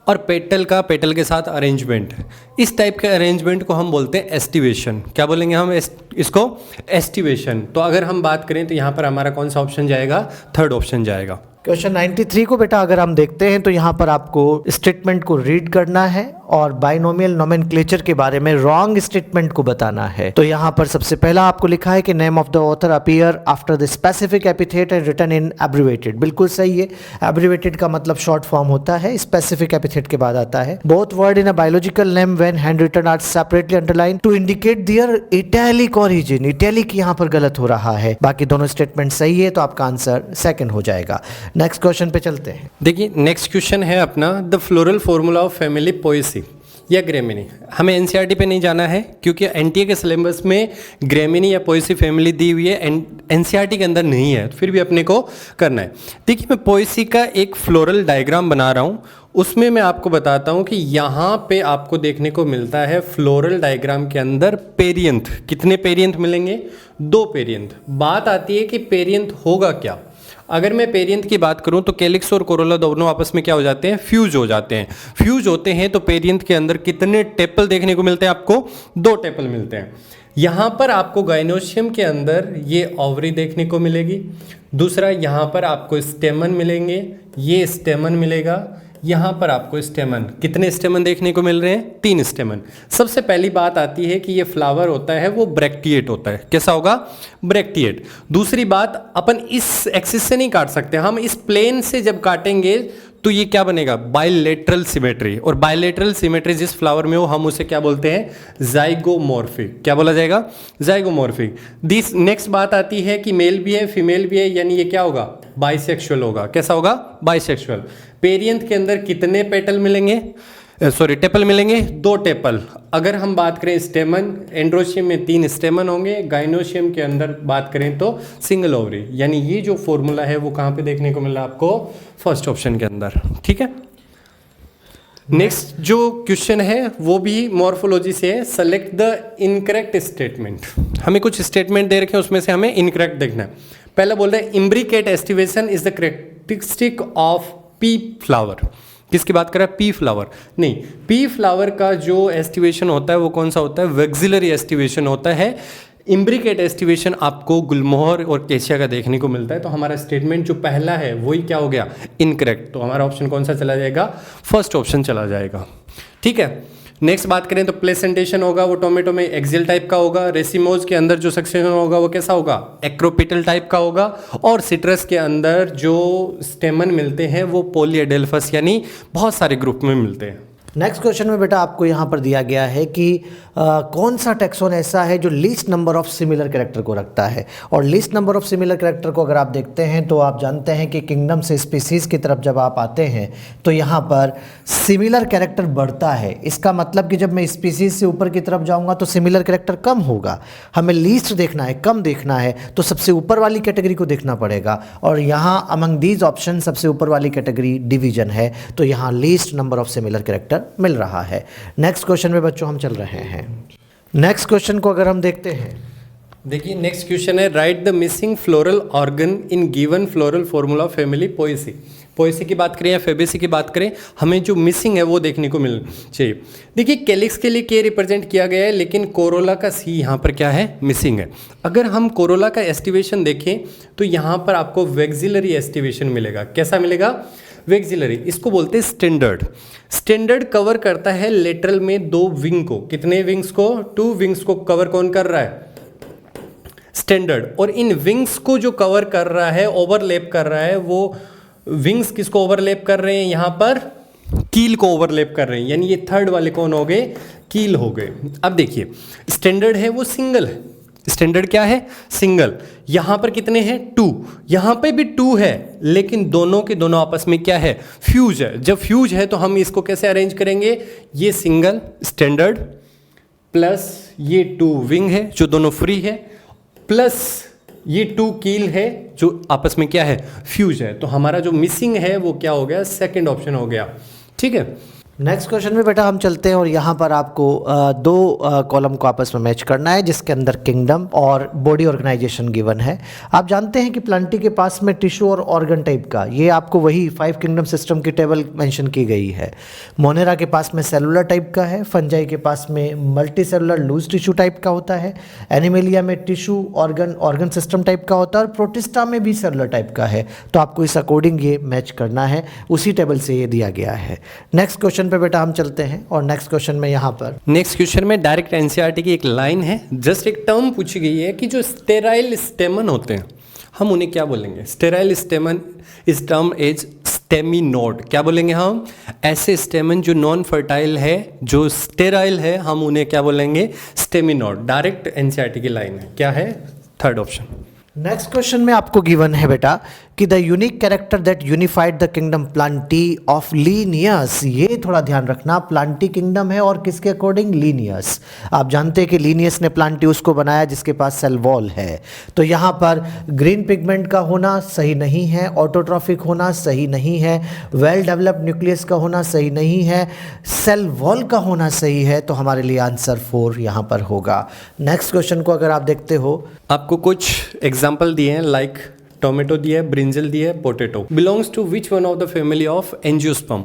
और पेटल का पेटल के साथ अरेंजमेंट। इस टाइप के अरेंजमेंट को हम बोलते हैं एस्टिवेशन। क्या बोलेंगे हम इसको, एस्टिवेशन। तो अगर हम बात करें तो यहाँ पर हमारा कौन सा ऑप्शन जाएगा, थर्ड ऑप्शन जाएगा। क्वेश्चन 93 को बेटा अगर हम देखते हैं तो यहाँ पर आपको स्टेटमेंट को रीड करना है और बाइनोमियल नोमेनक्लेचर के बारे में रॉन्ग स्टेटमेंट को बताना है। तो यहाँ पर सबसे पहला आपको लिखा है कि name of the author appear after the specific epithet and written in abbreviated. बिल्कुल सही है, एब्रिवेटेड का मतलब शॉर्ट फॉर्म होता है, स्पेसिफिक एपिथेट के बाद आता है। Both word in a biological name when hand written are separately underline to indicate their italic origin. Italic यहाँ पर गलत हो रहा है, बाकी दोनों स्टेटमेंट सही है, तो आपका आंसर सेकंड हो जाएगा। नेक्स्ट क्वेश्चन पे चलते हैं। देखिए नेक्स्ट क्वेश्चन है अपना the floral formula of family Poaceae या ग्रेमिनी। हमें एनसीईआरटी पे नहीं जाना है क्योंकि एनटीए के सिलेबस में ग्रेमिनी या पोएसी फैमिली दी हुई है, एनसीईआरटी के अंदर नहीं है, फिर भी अपने को करना है। देखिए मैं पोएसी का एक फ्लोरल डायग्राम बना रहा हूँ, उसमें मैं आपको बताता हूँ कि यहाँ पे आपको देखने को मिलता है फ्लोरल डायग्राम के अंदर पेरियंथ। कितने पेरियंथ मिलेंगे? 2 पेरियंथ। बात आती है कि पेरियंथ होगा क्या। अगर मैं पेरियंथ की बात करूं तो कैलिक्स और कोरोला दोनों आपस में क्या हो जाते हैं? फ्यूज हो जाते हैं। फ्यूज होते हैं तो पेरियंथ के अंदर कितने टेपल देखने को मिलते हैं? आपको 2 टेपल मिलते हैं। यहां पर आपको गाइनोशियम के अंदर ये ओवरी देखने को मिलेगी, दूसरा यहां पर आपको स्टेमन मिलेंगे, ये स्टेमन मिलेगा, यहाँ पर आपको स्टेमन। कितने स्टेमन देखने को मिल रहे हैं? 3 स्टेमन। सबसे पहली बात आती है कि ये फ्लावर होता है वो ब्रैक्टिएट होता है। कैसा होगा? ब्रैक्टिएट। दूसरी बात, अपन इस एक्सिस से नहीं काट सकते, हम इस प्लेन से जब काटेंगे तो ये क्या बनेगा? Bilateral symmetry. और बाइलेटरल सिमेट्री जिस फ्लावर में हो हम उसे क्या बोलते हैं? जाइगोमॉर्फिक। क्या बोला जाएगा? जाइगोमॉर्फिक। दिस नेक्स्ट बात आती है कि मेल भी है फीमेल भी है, यानी ये क्या होगा? बाइसेक्सुअल होगा। कैसा होगा? बाइसेक्सुअल। पेरियंथ के अंदर कितने पेटल मिलेंगे? टेपल मिलेंगे? 2 टेपल। अगर हम बात करें स्टेमन, एंड्रोशियम में 3 स्टेमन होंगे, गाइनोशियम के अंदर बात करें तो सिंगल ओवरी। यानी ये जो फॉर्मूला है वो कहाँ पे देखने को मिल रहा है आपको? फर्स्ट ऑप्शन के अंदर। ठीक है। नेक्स्ट जो क्वेश्चन है वो भी मॉर्फोलॉजी से है। Select the incorrect statement. हमें कुछ स्टेटमेंट दे रखे हैं, उसमें से हमें इनकरेक्ट देखना है। पहला बोल रहे हैं imbricate aestivation is the characteristic of P flower. किसकी बात कर रहा है? पी फ्लावर नहीं, पी फ्लावर का जो एस्टिवेशन होता है वो कौन सा होता है? वेक्सिलरी एस्टिवेशन होता है। इम्ब्रिकेट एस्टिवेशन आपको गुलमोहर और केशिया का देखने को मिलता है। तो हमारा स्टेटमेंट जो पहला है वही क्या हो गया? इनकरेक्ट। तो हमारा ऑप्शन कौन सा चला जाएगा? फर्स्ट ऑप्शन चला जाएगा। ठीक है। नेक्स्ट बात करें तो प्लेसेंटेशन होगा वो टोमेटो में एक्सियल टाइप का होगा। रेसिमोज के अंदर जो सक्सेशन होगा वो कैसा होगा? एक्रोपिटल टाइप का होगा। और सिट्रस के अंदर जो स्टेमन मिलते हैं वो पॉलीएडेल्फस यानी बहुत सारे ग्रुप में मिलते हैं। नेक्स्ट क्वेश्चन में बेटा आपको यहाँ पर दिया गया है कि कौन सा टेक्सोन ऐसा है जो least number of similar character को रखता है। और least number of similar character को अगर आप देखते हैं तो आप जानते हैं कि किंगडम से स्पीसीज़ की तरफ जब आप आते हैं तो यहाँ पर सिमिलर कैरेक्टर बढ़ता है। इसका मतलब कि जब मैं स्पीसीज़ से ऊपर की तरफ जाऊँगा तो सिमिलर कैरेक्टर कम होगा। हमें लीस्ट देखना है, कम देखना है, तो सबसे ऊपर वाली कैटेगरी को देखना पड़ेगा। और यहाँ अमंग दीज ऑप्शन सबसे ऊपर वाली कैटेगरी डिवीजन है, तो यहाँ least number of similar character मिल रहा है। नेक्स्ट क्वेश्चन में बच्चों हम चल रहे हैं। नेक्स्ट क्वेश्चन को अगर हम देखते हैं, देखिए नेक्स्ट क्वेश्चन है right the missing floral organ in given floral formula family Poaceae. Poaceae की बात करें या फेबेसी की बात करें, हमें जो मिसिंग है वो देखने को मिल चाहिए। देखिए कैलिक्स के लिए के रिप्रेजेंट किया गया है, लेकिन कोरोला का सी यहाँ पर क्या है? मिसिंग है। अगर हम कोरोला का एस्टिवेशन देखें तो यहाँ पर आपको वेक्सिलरी एस्टिवेशन मिलेगा। कैसा मिलेगा? वेक्सिलरी। इसको बोलते हैं स्टैंडर्ड। स्टैंडर्ड कवर करता है लेटरल में 2 विंग को। कितने विंग्स को? 2 विंग्स को कवर कौन कर रहा है? स्टैंडर्ड। और इन विंग्स को जो कवर कर रहा है, ओवरलैप कर रहा है, वो विंग्स किसको ओवरलैप कर रहे हैं? यहाँ पर कील को ओवरलैप कर रहे हैं, यानी ये थर्ड वाले कौन हो गए? कील हो गए। अब देखिए स्टैंडर्ड है वो सिंगल है। स्टैंडर्ड क्या है? सिंगल। यहां पर कितने हैं? 2। यहां पे भी 2 है, लेकिन दोनों के दोनों आपस में क्या है? फ्यूज है। जब फ्यूज है तो हम इसको कैसे अरेंज करेंगे? ये सिंगल स्टैंडर्ड प्लस ये 2 विंग है जो दोनों फ्री है, प्लस ये 2 कील है जो आपस में क्या है? फ्यूज है। तो हमारा जो मिसिंग है वो क्या हो गया? सेकंड ऑप्शन हो गया। ठीक है। नेक्स्ट क्वेश्चन में बेटा हम चलते हैं और यहाँ पर आपको 2 कॉलम को आपस में मैच करना है, जिसके अंदर किंगडम और बॉडी ऑर्गेनाइजेशन गिवन है। आप जानते हैं कि प्लांटी के पास में टिश्यू और ऑर्गन टाइप का, ये आपको वही 5 किंगडम सिस्टम की टेबल मेंशन की गई है। मोनेरा के पास में सेलुलर टाइप का है, फंजाई के पास में multicellular loose tissue type का होता है, एनिमेलिया में टिश्यू ऑर्गन सिस्टम टाइप का होता है, और प्रोटिस्टा में भी सेलुलर टाइप का है। तो आपको इस अकॉर्डिंग ये मैच करना है, उसी टेबल से ये दिया गया है। नेक्स्ट क्वेश्चन क्वेश्चन पे बेटा हम चलते हैं और नेक्स्ट क्वेश्चन में यहाँ पर नेक्स्ट क्वेश्चन में डायरेक्ट एनसीईआरटी की एक लाइन है, जस्ट एक टर्म पूछी गई है कि जो स्टेराइल स्टेमन होते हैं हम उन्हें क्या बोलेंगे। Sterile stamen is term as staminode. क्या बोलेंगे हम? ऐसे स्टेमन जो नॉन फर्टाइल है, जो स्टेराइल है, हम उन्हें क्या बोलेंगे? स्टेमिनोड। डायरेक्ट एनसीईआरटी की लाइन है, क्या है? Third option. नेक्स्ट क्वेश्चन में आपको गिवन है बेटा कि the unique character that unified the kingdom Plantae of Linnaeus. ये थोड़ा ध्यान रखना, प्लांटी किंगडम है और किसके अकॉर्डिंग? लीनियस। आप जानते हैं कि लीनियस ने प्लांटी उसको बनाया जिसके पास सेल वॉल है। तो यहाँ पर ग्रीन पिगमेंट का होना सही नहीं है, ऑटोट्रॉफिक होना सही नहीं है, वेल डेवलप्ड न्यूक्लियस का होना सही नहीं है, सेल वॉल का होना सही है। तो हमारे लिए आंसर 4 यहाँ पर होगा। नेक्स्ट क्वेश्चन को अगर आप देखते हो, आपको कुछ एग्जाम्पल दिए हैं, लाइक टोमेटो दिया है, ब्रिंजल दिया है, potato. Belongs to which one of the family of angiosperm.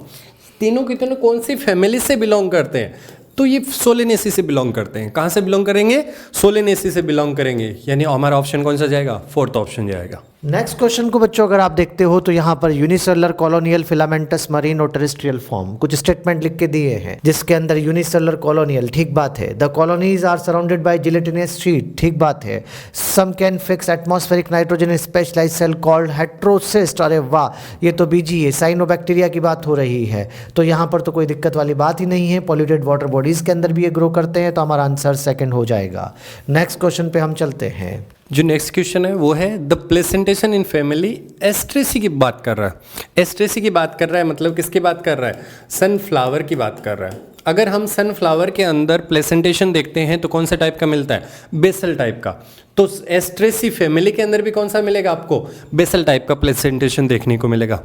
तीनों के तीनों कौन सी फैमिली से बिलोंग करते हैं? तो ये सोलेनेसी से बिलोंग करते हैं। कहाँ से बिलोंग करेंगे? सोलेनेसी से बिलोंग करेंगे। यानी हमारा ऑप्शन कौन सा जाएगा? फोर्थ ऑप्शन जाएगा। नेक्स्ट क्वेश्चन को बच्चों अगर आप देखते हो तो यहाँ पर यूनिसेलुलर कॉलोनियल फिलामेंटस मरीन और टेरेस्ट्रियल फॉर्म कुछ स्टेटमेंट लिख के दिए हैं, जिसके अंदर यूनिसेलुलर कॉलोनियल, ठीक बात है। The colonies are surrounded by gelatinous sheet, ठीक बात है। Some can fix atmospheric nitrogen specialised cell called heterocyst. अरे वाह, ये तो बीजी है, साइनोबैक्टीरिया की बात हो रही है। तो यहाँ पर तो कोई दिक्कत वाली बात ही नहीं है। पॉल्यूटेड वाटर बॉडीज के अंदर भी ये ग्रो करते हैं। तो हमारा आंसर सेकंड हो जाएगा। नेक्स्ट क्वेश्चन पे हम चलते हैं। जो नेक्स्ट क्वेश्चन है वो है द प्लेसेंटेशन इन फैमिली एस्ट्रेसी की बात कर रहा है। एस्ट्रेसी की बात कर रहा है मतलब किसकी बात कर रहा है? सनफ्लावर की बात कर रहा है। अगर हम सनफ्लावर के अंदर प्लेसेंटेशन देखते हैं तो कौन सा टाइप का मिलता है? बेसल टाइप का। तो एस्ट्रेसी फैमिली के अंदर भी कौन सा मिलेगा आपको? बेसल टाइप का प्लेसेंटेशन देखने को मिलेगा।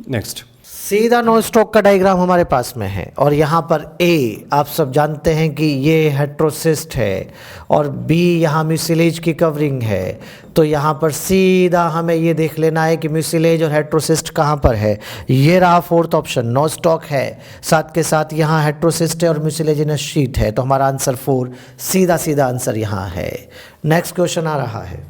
नेक्स्ट, सीधा नो स्टॉक का डायग्राम हमारे पास में है और यहाँ पर ए आप सब जानते हैं कि ये हेट्रोसिस्ट है और बी यहाँ म्यूसिलेज की कवरिंग है। तो यहाँ पर सीधा हमें ये देख लेना है कि म्यूसिलेज और हेट्रोसिस्ट कहाँ पर है। ये रहा फोर्थ ऑप्शन, नो स्टॉक है, साथ के साथ यहाँ हेट्रोसिस्ट है और म्यूसिलेजिनस शीट है। तो हमारा आंसर 4 सीधा सीधा आंसर यहाँ है। नेक्स्ट क्वेश्चन आ रहा है।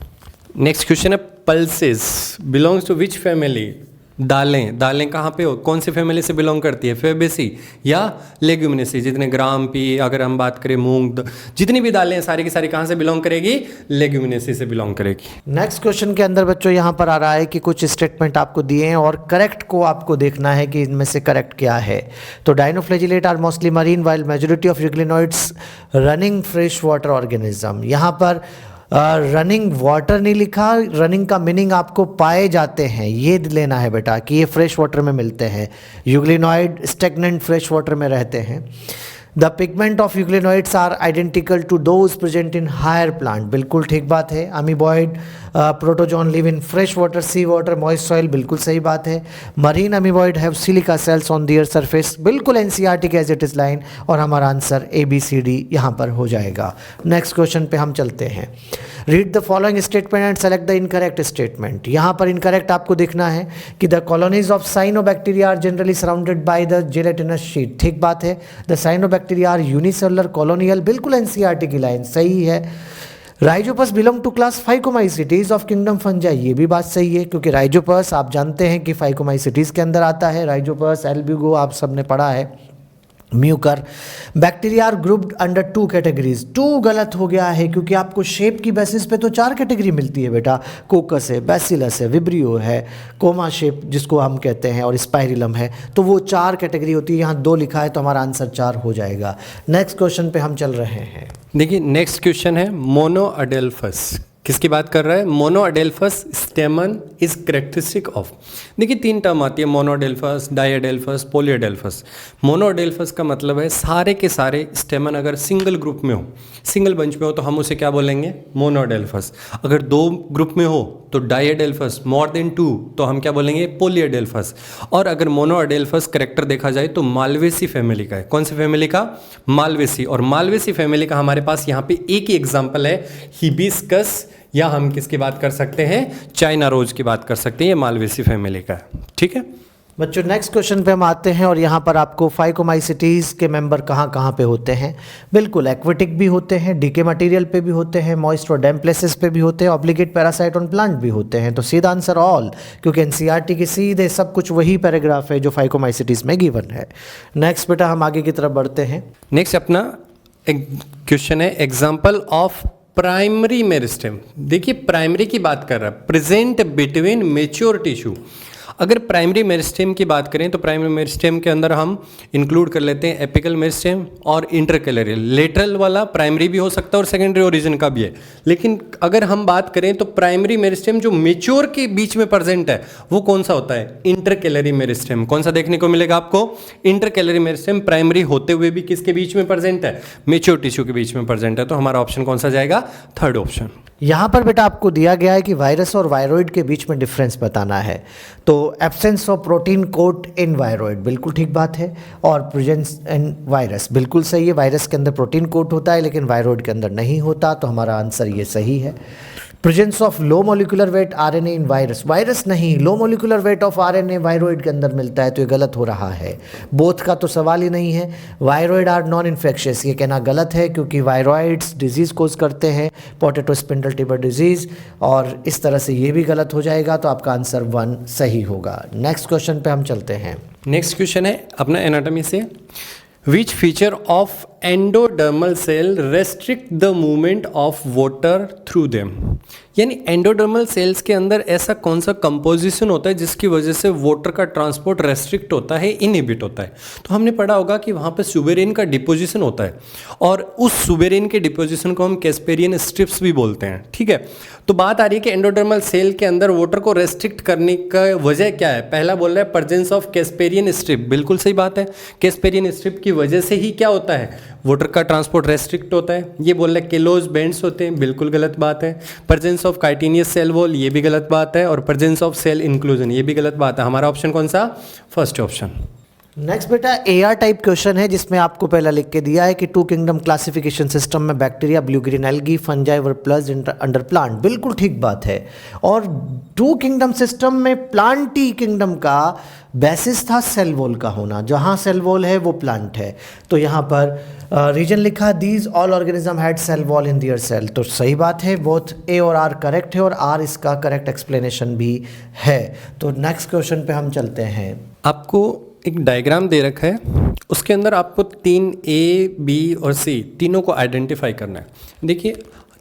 नेक्स्ट क्वेश्चन है pulses belongs to which family. दालें, दालें कहाँ पे हो? कौन सी फैमिली से बिलोंग करती है? फेबेसी या लेग्यूमिनेसी। जितने ग्राम पी, अगर हम बात करें मूंग, जितनी भी दालें हैं सारी की सारी कहाँ से बिलोंग करेगी? लेग्यूमिनेसी से बिलोंग करेगी। नेक्स्ट क्वेश्चन के अंदर बच्चों यहाँ पर आ रहा है कि कुछ स्टेटमेंट आपको दिए हैं और करेक्ट को आपको देखना है कि इनमें से करेक्ट क्या है। तो dinoflagellate are mostly marine while majority of euglenoids running fresh water organism. यहाँ पर रनिंग वाटर नहीं लिखा, रनिंग का मीनिंग आपको पाए जाते हैं ये लेना है बेटा कि ये फ्रेश वाटर में मिलते हैं। यूग्लिनॉइड स्टेगनेंट फ्रेश वाटर में रहते हैं। The pigment of euglenoids are identical to those present in higher plant, बिल्कुल ठीक बात है। Amoeboid protozoan live in fresh water, sea water, moist soil, बिल्कुल सही बात है। Marine amoeboid have silica shells on their surface, बिल्कुल एनसीईआरटी के एज इट इज लाइन। और हमारा आंसर ABCD यहाँ पर हो जाएगा। नेक्स्ट क्वेश्चन पे हम चलते हैं। Read the following statement and select the incorrect statement. यहाँ पर इनकरेक्ट आपको देखना है कि the colonies of cyanobacteria are generally surrounded by the gelatinous sheet, ठीक बात है। The cyanobacteria are unicellular colonial, बिल्कुल एनसीईआरटी की लाइन सही है। Rhizopus belong to class phycomycetes of kingdom fungi, ये भी बात सही है क्योंकि राइजोपस आप जानते हैं कि फाइकोमाइसिटीज के अंदर आता है। राइजोपस, एल्ब्यूगो आप सबने पढ़ा है। Mucor bacteria are grouped under 2 categories. 2 गलत हो गया है क्योंकि आपको शेप की बेसिस पे तो 4 कैटेगरी मिलती है बेटा। कोकस है, बैसिलस है, विब्रियो है, कोमा शेप जिसको हम कहते हैं और स्पाइरिलम है। तो वो 4 कैटेगरी होती है, यहाँ 2 लिखा है तो हमारा आंसर 4 हो जाएगा। नेक्स्ट क्वेश्चन पे हम चल रहे हैं। देखिए नेक्स्ट क्वेश्चन है मोनोअडेल्फस। किसकी बात कर रहा है? मोनोअडेल्फस स्टेमन इज कैरेक्टरिस्टिक ऑफ। देखिए 3 टर्म आती है, मोनोअडेल्फस, डाइअडेल्फस, पॉलीअडेल्फस। मोनोअडेल्फस का मतलब है सारे के सारे स्टेमन अगर सिंगल ग्रुप में हो, सिंगल बंच में हो तो हम उसे क्या बोलेंगे? मोनोअडेल्फस। अगर 2 ग्रुप में हो तो डाइअडेल्फस, मोर देन 2 तो हम क्या बोलेंगे? पॉलीअडेल्फस। और अगर मोनोअडेल्फस कैरेक्टर देखा जाए तो मालवेसी फैमिली का है। कौन सी फैमिली का? मालवेसी। और मालवेसी फैमिली का हमारे पास यहाँ पे एक ही एग्जाम्पल है, हिबिस्कस, या हम किसकी बात कर सकते हैं? चाइना रोज की बात कर सकते हैं। ये मालवेसी फैमिली का है, ठीक है। बच्चों नेक्स्ट क्वेश्चन पे हम आते हैं और यहाँ पर आपको फाइकोमाइसिटीज़ के मेंबर कहाँ कहाँ पे होते हैं। बिल्कुल एक्वेटिक भी होते हैं, डीके मटेरियल पे भी होते हैं, मॉइस्ट और डैम्प प्लेसेस पे भी होते हैं, ऑब्लिगेट पैरासाइट ऑन प्लांट भी होते हैं। तो सीधा आंसर ऑल, क्योंकि एनसीईआरटी के सीधे सब कुछ वही पैराग्राफ है जो फाइकोमाइसिटीज़ में गिवन है। नेक्स्ट बेटा हम आगे की तरफ बढ़ते हैं। नेक्स्ट अपना एक क्वेश्चन है एग्जाम्पल ऑफ प्राइमरी मेरिस्टेम। देखिए प्राइमरी की बात कर रहा है, प्रेजेंट बिटवीन मेच्योर टिश्यू। अगर प्राइमरी मेरिस्टेम की बात करें तो प्राइमरी मेरिस्टेम के अंदर हम इंक्लूड कर लेते हैं एपिकल मेरिस्टेम और इंटरकैलरियल। लेटरल वाला प्राइमरी भी हो सकता है और सेकेंडरी ओरिजिन का भी है। लेकिन अगर हम बात करें तो प्राइमरी मेरिस्टेम जो मेच्योर के बीच में प्रेजेंट है वो कौन सा होता है? Intercalary meristem. कौन सा देखने को मिलेगा आपको? इंटरकैलरी मेरिस्टेम प्राइमरी होते हुए भी किसके बीच में प्रेजेंट है? मेच्योर टिश्यू के बीच में प्रेजेंट है। तो हमारा ऑप्शन कौन सा जाएगा? Third option. यहाँ पर बेटा आपको दिया गया है कि वायरस और वायरॉइड के बीच में डिफरेंस बताना है। तो absence of protein coat in viroid बिल्कुल ठीक बात है, और प्रेजेंस इन वायरस बिल्कुल सही है। वायरस के अंदर प्रोटीन कोट होता है लेकिन वायरॉइड के अंदर नहीं होता, तो हमारा आंसर ये सही है। Presence of low molecular weight RNA in virus, virus नहीं, low molecular weight of RNA viroid के अंदर मिलता है, तो ये गलत हो रहा है। बोथ का तो सवाल ही नहीं है। वायरॉइड आर नॉन इन्फेक्शियस, ये कहना गलत है क्योंकि वायरॉइड्स डिजीज़ कोज करते हैं, पोटैटो स्पिंडल ट्यूबर डिजीज़, और इस तरह से ये भी गलत हो जाएगा। तो आपका आंसर 1 सही होगा। नेक्स्ट क्वेश्चन पे हम चलते हैं। नेक्स्ट क्वेश्चन है अपना एनाटॉमी से, which feature of endodermal cell restrict the movement of water through them. यानी एंडोडर्मल सेल्स के अंदर ऐसा कौन सा कंपोजिशन होता है जिसकी वजह से वाटर का ट्रांसपोर्ट रेस्ट्रिक्ट होता है, इनहिबिट होता है। तो हमने पढ़ा होगा कि वहाँ पे सुबेरिन का डिपोजिशन होता है और उस सुबेरिन के डिपोजिशन को हम कैस्पेरियन स्ट्रिप्स भी बोलते हैं। ठीक है, तो बात आ रही है कि एंडोडर्मल सेल के अंदर वाटर को रेस्ट्रिक्ट करने का वजह क्या है? पहला बोल रहा है प्रेजेंस ऑफ कैस्पेरियन स्ट्रिप, बिल्कुल सही बात है। कैस्पेरियन स्ट्रिप की वजह से ही क्या होता है? वाटर का ट्रांसपोर्ट रेस्ट्रिक्ट होता है। ये बोल रहे केलोज बेंड्स होते हैं, बिल्कुल गलत बात है। Presence of chitinous cell wall, ये भी गलत बात है। और प्रेजेंस ऑफ सेल इंक्लूजन, ये भी गलत बात है। हमारा ऑप्शन कौन सा? First option. नेक्स्ट बेटा AR टाइप क्वेश्चन है जिसमें आपको पहला लिख के दिया है कि 2 किंगडम क्लासिफिकेशन सिस्टम में bacteria, blue green algae, fungi वर प्लस अंडर प्लांट, बिल्कुल ठीक बात है। और 2 किंगडम सिस्टम में प्लांटी किंगडम का बेसिस था सेल वॉल का होना, जहाँ सेल वॉल है वो प्लांट है। तो यहाँ पर रीजन लिखा these all organism had cell wall in their cell, तो सही बात है। बोथ A और R करेक्ट है और R इसका करेक्ट एक्सप्लेनेशन भी है। तो नेक्स्ट क्वेश्चन पे हम चलते हैं। आपको एक डायग्राम दे रखा है, उसके अंदर आपको 3 A, B और C तीनों को आइडेंटिफाई करना है। देखिए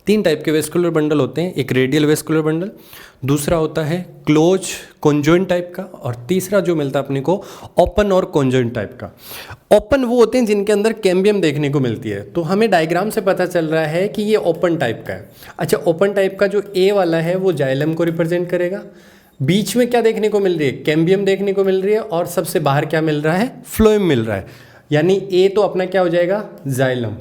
3 टाइप के वेस्कुलर बंडल होते हैं, एक रेडियल वेस्कुलर बंडल, दूसरा होता है क्लोज कॉन्जॉइंट टाइप का, और तीसरा जो मिलता है अपने को ओपन और कॉन्जॉइंट टाइप का। ओपन वो होते हैं जिनके अंदर कैम्बियम देखने को मिलती है, तो हमें डायग्राम से पता चल रहा है कि ये ओपन टाइप का है। अच्छा, ओपन टाइप का जो A वाला है वो जाइलम को रिप्रेजेंट करेगा। बीच में क्या देखने को मिल रही है? कैम्बियम देखने को मिल रही है, और सबसे बाहर क्या मिल रहा है? फ्लोएम मिल रहा है। यानी A तो अपना क्या हो जाएगा? जाइलम।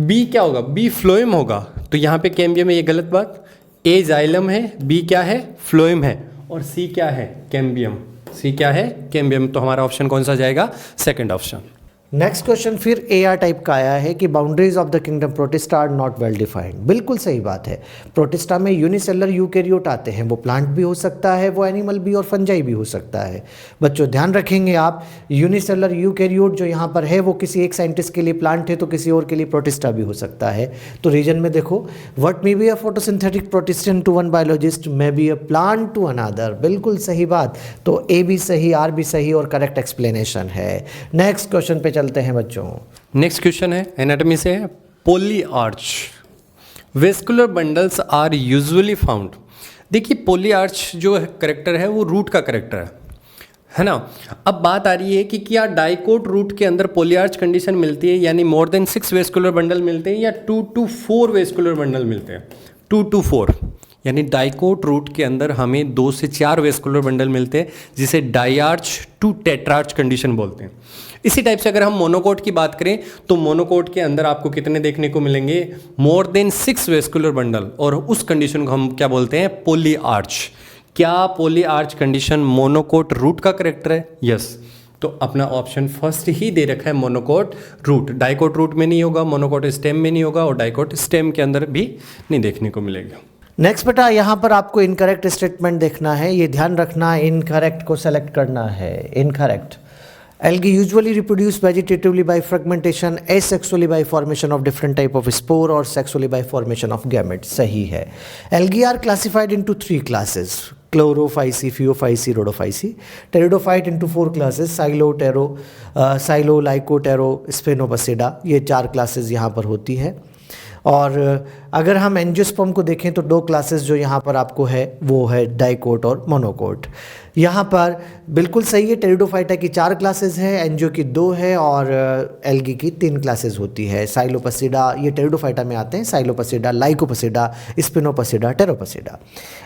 B क्या होगा? B फ्लोएम होगा। तो यहाँ पे कैम्बियम है, ये गलत बात। A जाइलम है, B क्या है? फ्लोएम है, और C क्या है? कैम्बियम। C क्या है? कैम्बियम। तो हमारा ऑप्शन कौन सा जाएगा? Second option. नेक्स्ट क्वेश्चन फिर AR टाइप का आया है कि boundaries of the kingdom protista are not well defined, बिल्कुल सही बात है। प्रोटिस्टा में यूनिसेलर यूकैरियोट आते हैं, वो प्लांट भी हो सकता है, वो एनिमल भी और फंजाई भी हो सकता है। बच्चों ध्यान रखेंगे आप, यूनिसेलर यूकैरियोट जो यहाँ पर है वो किसी एक साइंटिस्ट के लिए प्लांट है तो किसी और के लिए प्रोटिस्टा भी हो सकता है। तो रीजन में देखो, what may be a photosynthetic protistan to one biologist may be a plant to another, बिल्कुल सही बात। तो A भी सही, R भी सही और करेक्ट एक्सप्लेनेशन है। नेक्स्ट क्वेश्चन पे चलते हैं बच्चों। नेक्स्ट क्वेश्चन है एनाटॉमी से, polyarch vascular bundles are usually found. देखिए पोली आर्च जो करेक्टर है वो रूट का करेक्टर है ना। अब बात आ रही है कि क्या डाइकोट रूट के अंदर पोली आर्च कंडीशन मिलती है, यानी मोर देन 6 वेस्कुलर बंडल मिलते हैं, या 2 to 4 वेस्कुलर बंडल मिलते हैं? 2 to 4, यानी डाइकोट रूट के अंदर हमें 2 से 4 वेस्कुलर बंडल मिलते हैं, जिसे डाइआर्च टू टेट्रार्च कंडीशन बोलते हैं। इसी टाइप से अगर हम मोनोकोट की बात करें तो मोनोकोट के अंदर आपको कितने देखने को मिलेंगे? मोर देन 6 वेस्कुलर बंडल, और उस कंडीशन को हम क्या बोलते हैं? पोली आर्च। क्या पोली आर्च कंडीशन मोनोकोट रूट का करेक्टर है? यस। तो अपना ऑप्शन फर्स्ट ही दे रखा है, मोनोकोट रूट। डाइकोट रूट में नहीं होगा, मोनोकोट स्टेम में नहीं होगा, और डाइकोट स्टेम के अंदर भी नहीं देखने को मिलेगा। नेक्स्ट बेटा यहाँ पर आपको इनकरेक्ट स्टेटमेंट देखना है, ये ध्यान रखना इनकरेक्ट को सेलेक्ट करना है। Incorrect, algae usually reproduce vegetatively by fragmentation, asexually by formation of different type of spore or sexually by formation of gametes। सही है। algae are classified into 3 classes: chlorophyce, pheophyce, rhodophyce। pteridophyte into 4 classes: Xylo, Lyco, Ptero, Sphenopsida। ये 4 classes यहाँ पर होती है। और अगर हम एंजियोस्पर्म को देखें तो 2 क्लासेस जो यहाँ पर आपको है वो है डाइकोट और मोनोकोट। यहाँ पर बिल्कुल सही है, टेरिडोफाइटा की 4 क्लासेस है, एंजियो की 2 है और एल्गी की 3 क्लासेस होती है। साइलोपसिडा ये टेरिडोफाइटा में आते हैं, psilopsida, lycopsida, sphenopsida, pteropsida.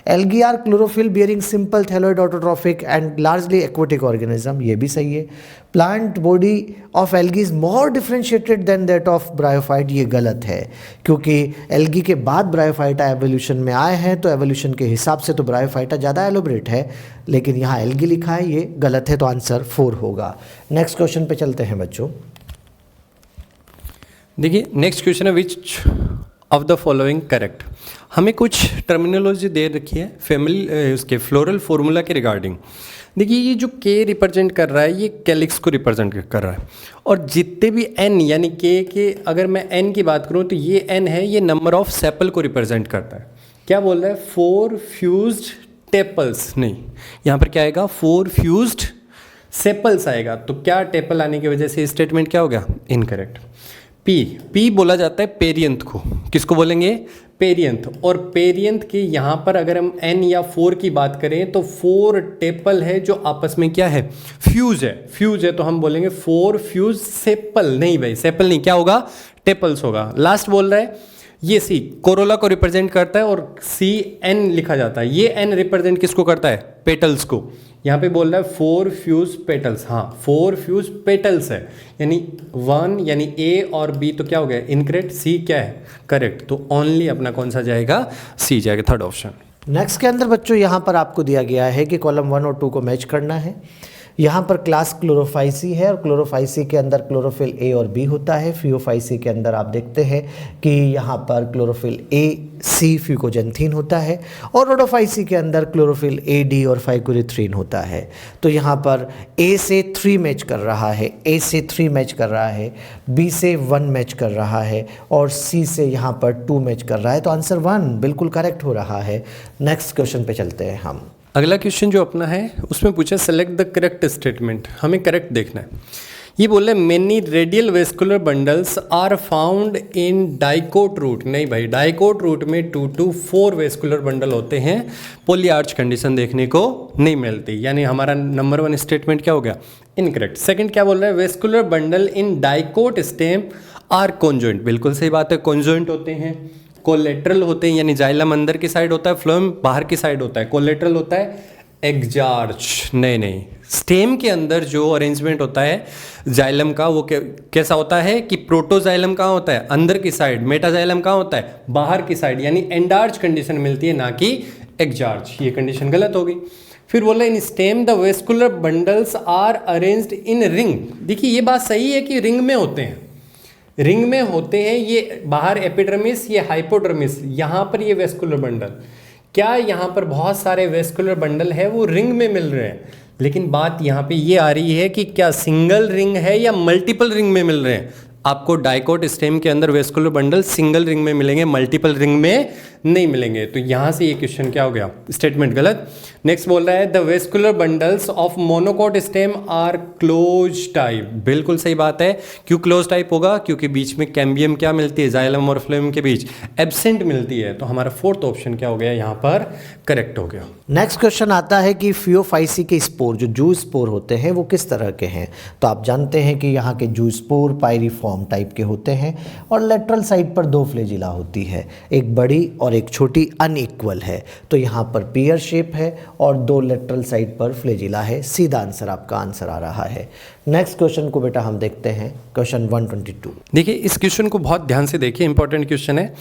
Algae are chlorophyll bearing simple thalloid autotrophic and largely aquatic organism. ये भी सही है। Plant body of algae is more differentiated than that of bryophyte. ये गलत है क्योंकि एल्गी के बाद ब्रायोफाइटा एवोल्यूशन में आए हैं, तो एवोल्यूशन के हिसाब से तो ब्रायोफाइटा ज़्यादा एलोबरेट है, लेकिन यहाँ एल्गी लिखा है, ये गलत है, तो आंसर 4 होगा। नेक्स्ट क्वेश्चन पे चलते हैं बच्चों। देखिए नेक्स्ट क्वेश्चन है विच ऑफ द फॉलोइंग करेक्ट। हमें कुछ टर्मिनोलॉजी दे रखी है फैमिली उसके फ्लोरल फॉर्मूला के रिगार्डिंग। देखिए ये जो के रिप्रेजेंट कर रहा है ये कैलिक्स को रिप्रेजेंट कर रहा है, और जितने भी एन यानी के अगर मैं एन की बात करूं तो ये एन है, ये नंबर ऑफ सेपल को रिप्रेजेंट करता है। क्या बोल रहा है? 4 फ्यूज्ड टेपल्स, नहीं यहाँ पर क्या आएगा? 4 फ्यूज्ड सेपल्स आएगा। तो क्या टेपल आने की वजह से स्टेटमेंट क्या हो गया? इनकरेक्ट। पी बोला जाता है पेरियंथ को, किसको बोलेंगे? पेरियंथ। और पेरियंथ के यहाँ पर अगर हम एन या 4 की बात करें तो 4 टेपल है जो आपस में क्या है? फ्यूज है। फ्यूज है तो हम बोलेंगे 4 फ्यूज सेपल। नहीं भाई, सेपल नहीं, क्या होगा? टेपल्स होगा। लास्ट बोल रहा है ये सी कोरोला को रिप्रेजेंट करता है और सी एन लिखा जाता है। ये एन रिप्रेजेंट किसको करता है? पेटल्स को। यहाँ पे बोल रहा है 4 फ्यूज पेटल्स। हाँ 4 फ्यूज पेटल्स है, यानी 1 यानी ए और बी तो क्या हो गया? इनकरेक्ट। सी क्या है? करेक्ट। तो ओनली अपना कौन सा जाएगा? सी जाएगा, थर्ड ऑप्शन। नेक्स्ट के अंदर बच्चों यहाँ पर आपको दिया गया है कि कॉलम 1 और 2 को मैच करना है। यहाँ पर क्लास क्लोरोफाइसी है और क्लोरोफाइसी के अंदर क्लोरोफिल ए और बी होता है। फियोफाइसी के अंदर आप देखते हैं कि यहाँ पर क्लोरोफिल ए सी फ्यूकोजेंथीन होता है और रोडोफाइसी के अंदर क्लोरोफिल ए डी और फाइकोरिथ्रीन होता है। तो यहाँ पर ए से 3 मैच कर रहा है, ए से 3 मैच कर रहा है, बी से 1 मैच कर रहा है और सी से यहाँ पर 2 मैच कर रहा है। तो आंसर 1 बिल्कुल करेक्ट हो रहा है। नेक्स्ट क्वेश्चन पे चलते हैं हम। अगला क्वेश्चन जो अपना है उसमें पूछा सेलेक्ट द करेक्ट स्टेटमेंट। हमें करेक्ट देखना है। ये बोल रहे many radial vascular bundles are found in dicot root. नहीं भाई, डाइकोट रूट में 2 to 4 वेस्कुलर बंडल होते हैं, पॉलीआर्च कंडीशन देखने को नहीं मिलती। यानी हमारा नंबर 1 स्टेटमेंट क्या हो गया? इनकरेक्ट। सेकंड क्या बोल रहा है? Vascular bundle in dicot stem are conjoint. बिल्कुल सही बात है, कॉन्जॉइंट होते हैं। कोलेट्रल होते हैं, यानी जाइलम अंदर की साइड होता है, फ्लोएम बाहर की साइड होता है। कोलेट्रल होता है एग्जार्च। नहीं, स्टेम के अंदर जो अरेंजमेंट होता है जाइलम का वो कैसा होता है कि प्रोटोजाइलम कहाँ होता है? अंदर की साइड। मेटाजाइलम कहाँ होता है? बाहर की साइड, यानी एंडार्च कंडीशन मिलती है, ना कि एग्जार्च। ये कंडीशन गलत होगी। फिर बोला in stem the vascular bundles are arranged in ring. देखिए ये बात सही है कि रिंग में होते हैं, रिंग में होते हैं। ये बाहर एपिडर्मिस, ये हाइपोडर्मिस, यहाँ पर ये वेस्कुलर बंडल। क्या यहाँ पर बहुत सारे वेस्कुलर बंडल है वो रिंग में मिल रहे हैं, लेकिन बात यहाँ पे ये आ रही है कि क्या सिंगल रिंग है या मल्टीपल रिंग में मिल रहे हैं। आपको डाइकोट स्टेम के अंदर वेस्कुलर बंडल सिंगल रिंग में मिलेंगे, मल्टीपल रिंग में नहीं मिलेंगे। तो यहाँ से ये क्वेश्चन क्या हो गया? स्टेटमेंट गलत। नेक्स्ट बोल रहा है the vascular bundles of monocot stem are close type. बिल्कुल सही बात है। क्यों क्लोज टाइप होगा? क्योंकि बीच में कैम्बियम क्या मिलती है? जाइलम और फ्लोएम के बीच एब्सेंट मिलती है। तो हमारा 4th ऑप्शन क्या हो गया? यहाँ पर करेक्ट हो गया। नेक्स्ट क्वेश्चन आता है कि फियोफाइसी के स्पोर, जो जू स्पोर होते हैं वो किस तरह के हैं? तो आप जानते हैं कि यहाँ के जू स्पोर पायरिफॉर्म टाइप के होते हैं और लेटरल साइड पर 2 फ्लैजिला होती है, एक बड़ी और एक छोटी, अनइक्वल है। तो यहाँ पर पियर शेप है और 2 लेटरल साइड पर फ्लैजिला है। सीधा आंसर आपका आंसर आ रहा है। नेक्स्ट क्वेश्चन को बेटा हम देखते हैं, क्वेश्चन 122। देखिए इस क्वेश्चन को बहुत ध्यान से देखिए, इंपॉर्टेंट क्वेश्चन है।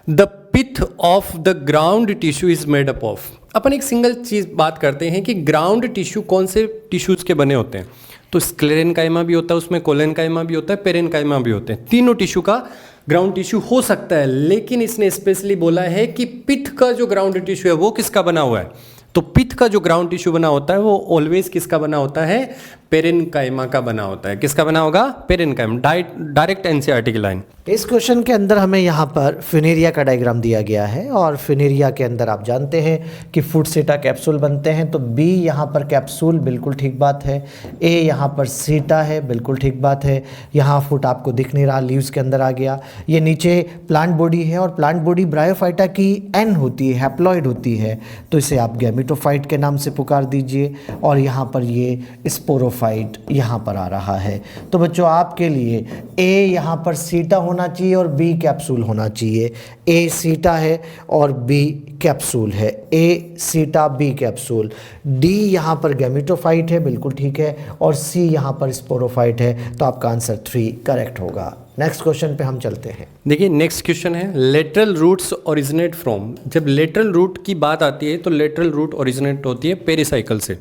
The pith of the ground tissue is made up of. अपन एक सिंगल चीज बात करते हैं कि ग्राउंड टिश्यू कौन से टिश्यूज के बने होते हैं। तो स्क्लेरेनकाइमा भी होता है उसमें, कोलेनकाइमा भी होता है, पेरेनकाइमा भी होते हैं। तीनों टिश्यू का ग्राउंड टिश्यू हो सकता है, लेकिन इसने स्पेशली बोला है कि पित्त का जो ग्राउंड टिश्यू है वो किसका बना हुआ है। तो पित्त का जो ग्राउंड टिश्यू बना होता है वो ऑलवेज किसका बना होता है, पेरेन्काइमा का बना होता है। किसका बना होगा, पेरेन्काइमा। डायरेक्ट एनसीईआरटी की लाइन। इस क्वेश्चन के अंदर हमें यहाँ पर फिनेरिया का डायग्राम दिया गया है और फिनेरिया के अंदर आप जानते हैं कि फुट सीटा कैप्सूल बनते हैं, तो बी यहाँ पर कैप्सूल, बिल्कुल ठीक बात है। ए यहाँ पर सीटा है, बिल्कुल ठीक बात है। यहाँ फुट आपको दिख नहीं रहा, लीव्स के अंदर आ गया। ये नीचे प्लांट बॉडी है और प्लांट बॉडी ब्रायोफाइटा की एन होती है, हैप्लॉइड होती है, तो इसे आप गैमेटोफाइट के नाम से पुकार दीजिए। और यहाँ पर ये स्पोरोफाइट यहाँ पर आ रहा है। तो बच्चों आपके लिए ए यहाँ पर सीटा होना चाहिए और बी कैप्सूल होना चाहिए। ए सीटा है और बी कैप्सूल है। ए सीटा बी कैप्सूल। डी यहाँ पर गैमेटोफाइट है, बिल्कुल ठीक है। और सी यहाँ पर स्पोरोफाइट है, तो आपका आंसर 3 करेक्ट होगा। नेक्स्ट क्वेश्चन पे हम चलते हैं। देखिए नेक्स्ट क्वेश्चन है लेटरल रूट्स ओरिजिनेट फ्रॉम। जब लेटरल रूट की बात आती है तो लेटरल रूट ओरिजिनेट होती है पेरिसाइकिल से।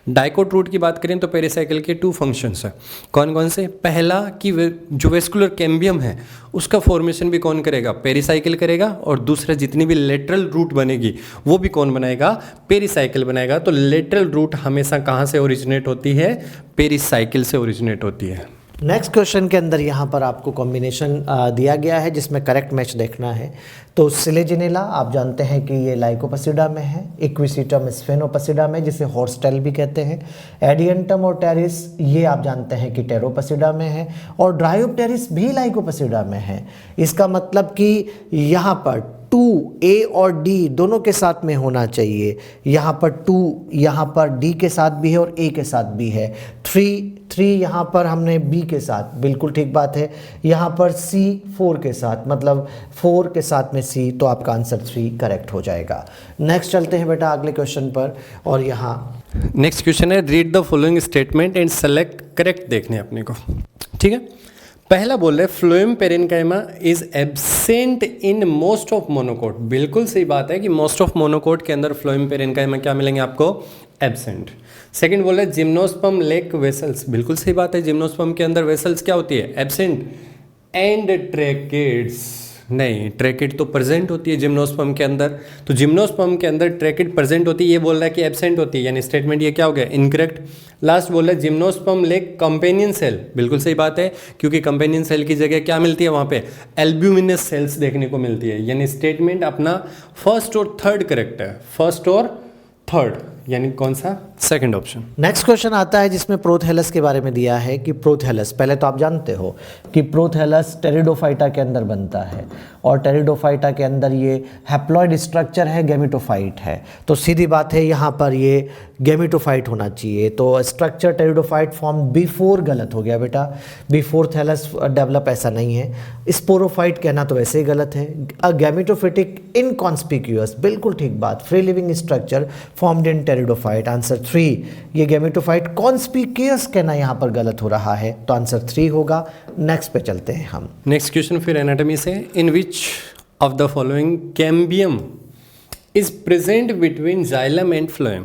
डाइकोट रूट की बात करें तो पेरिसाइकिल के 2 फंक्शंस हैं। कौन कौन से, पहला कि जो वेस्कुलर कैम्बियम है उसका फॉर्मेशन भी कौन करेगा, पेरिसाइकिल करेगा। और दूसरा जितनी भी लेटरल रूट बनेगी वो भी कौन बनाएगा, पेरिसाइकिल बनाएगा। तो लेटरल रूट हमेशा कहाँ से ओरिजिनेट होती है, पेरिसाइकिल से ओरिजिनेट होती है। नेक्स्ट क्वेश्चन के अंदर यहाँ पर आपको कॉम्बिनेशन दिया गया है जिसमें करेक्ट मैच देखना है। तो सिलेजिनेला आप जानते हैं कि ये लाइकोपसिडा में है, इक्विसिटम स्फेनोपसिडा में, जिसे हॉर्सटेल भी कहते हैं। एडियंटम और टेरिस ये आप जानते हैं कि टेरोपसिडा में है, और ड्रायोप्टेरिस भी लाइकोपसिडा में है। इसका मतलब कि यहाँ पर 2 ए और डी दोनों के साथ में होना चाहिए। यहाँ पर 2 यहाँ पर डी के साथ भी है और ए के साथ भी है। 3 यहाँ पर हमने बी के साथ, बिल्कुल ठीक बात है। यहाँ पर सी 4 के साथ, मतलब 4 के साथ में सी, तो आपका आंसर 3 करेक्ट हो जाएगा। नेक्स्ट चलते हैं बेटा अगले क्वेश्चन पर। और यहाँ नेक्स्ट क्वेश्चन है read the following statement and select correct देखने अपने को, ठीक है। पहला बोल रहे phloem parenchyma is absent in most of monocot. बिल्कुल सही बात है कि मोस्ट ऑफ मोनोकोट के अंदर फ्लोएम पेरेन्काइमा क्या मिलेंगे आपको, एब्सेंट। सेकंड बोल रहे जिम्नोस्पर्म लेक वेसल्स। बिल्कुल सही बात है, जिम्नोस्पर्म के अंदर वेसल्स क्या होती है, एब्सेंट। एंड ट्रैकेट्स, नहीं, ट्रैकेट तो प्रेजेंट होती है जिम्नोस्पर्म के अंदर। तो जिम्नोस्पर्म के अंदर ट्रैकेट प्रेजेंट होती है, ये बोल रहा है कि एब्सेंट होती है, यानी स्टेटमेंट ये क्या हो गया, इनकरेक्ट। लास्ट बोल रहा है जिम्नोस्पर्म लेक कंपेनियन सेल। बिल्कुल सही बात है, क्योंकि कंपेनियन सेल की जगह क्या मिलती है वहाँ पे, एल्ब्यूमिनस सेल्स देखने को मिलती है। यानी स्टेटमेंट अपना फर्स्ट और थर्ड करेक्ट है, फर्स्ट और थर्ड, यानी कौन सा, सेकंड ऑप्शन। नेक्स्ट क्वेश्चन आता है जिसमें प्रोथैलस के बारे में दिया है कि प्रोथैलस, पहले तो आप जानते हो कि प्रोथैलस टेरिडोफाइटा के अंदर बनता है और टेरिडोफाइटा के अंदर ये हैप्लॉइड स्ट्रक्चर है, गैमेटोफाइट है। तो सीधी बात है यहाँ पर ये गैमेटोफाइट होना चाहिए। तो स्ट्रक्चर टेरिडोफाइट फॉर्म बिफोर गलत हो गया बेटा, बिफोर थैलस डेवलप ऐसा नहीं है। स्पोरोफाइट कहना तो वैसे ही गलत है। गैमेटोफिटिक इनकॉन्स्पिक्यूअस, बिल्कुल ठीक बात। Free living structure formed in pteridophyte, answer 3। ये गैमेटोफाइट कॉन्स्पिक्यूअस कहना यहाँ पर गलत हो रहा है, तो आंसर 3 होगा। नेक्स्ट पे चलते हैं हम। नेक्स्ट क्वेश्चन फिर एनाटॉमी से, in which of the following cambium is present between xylem and phloem.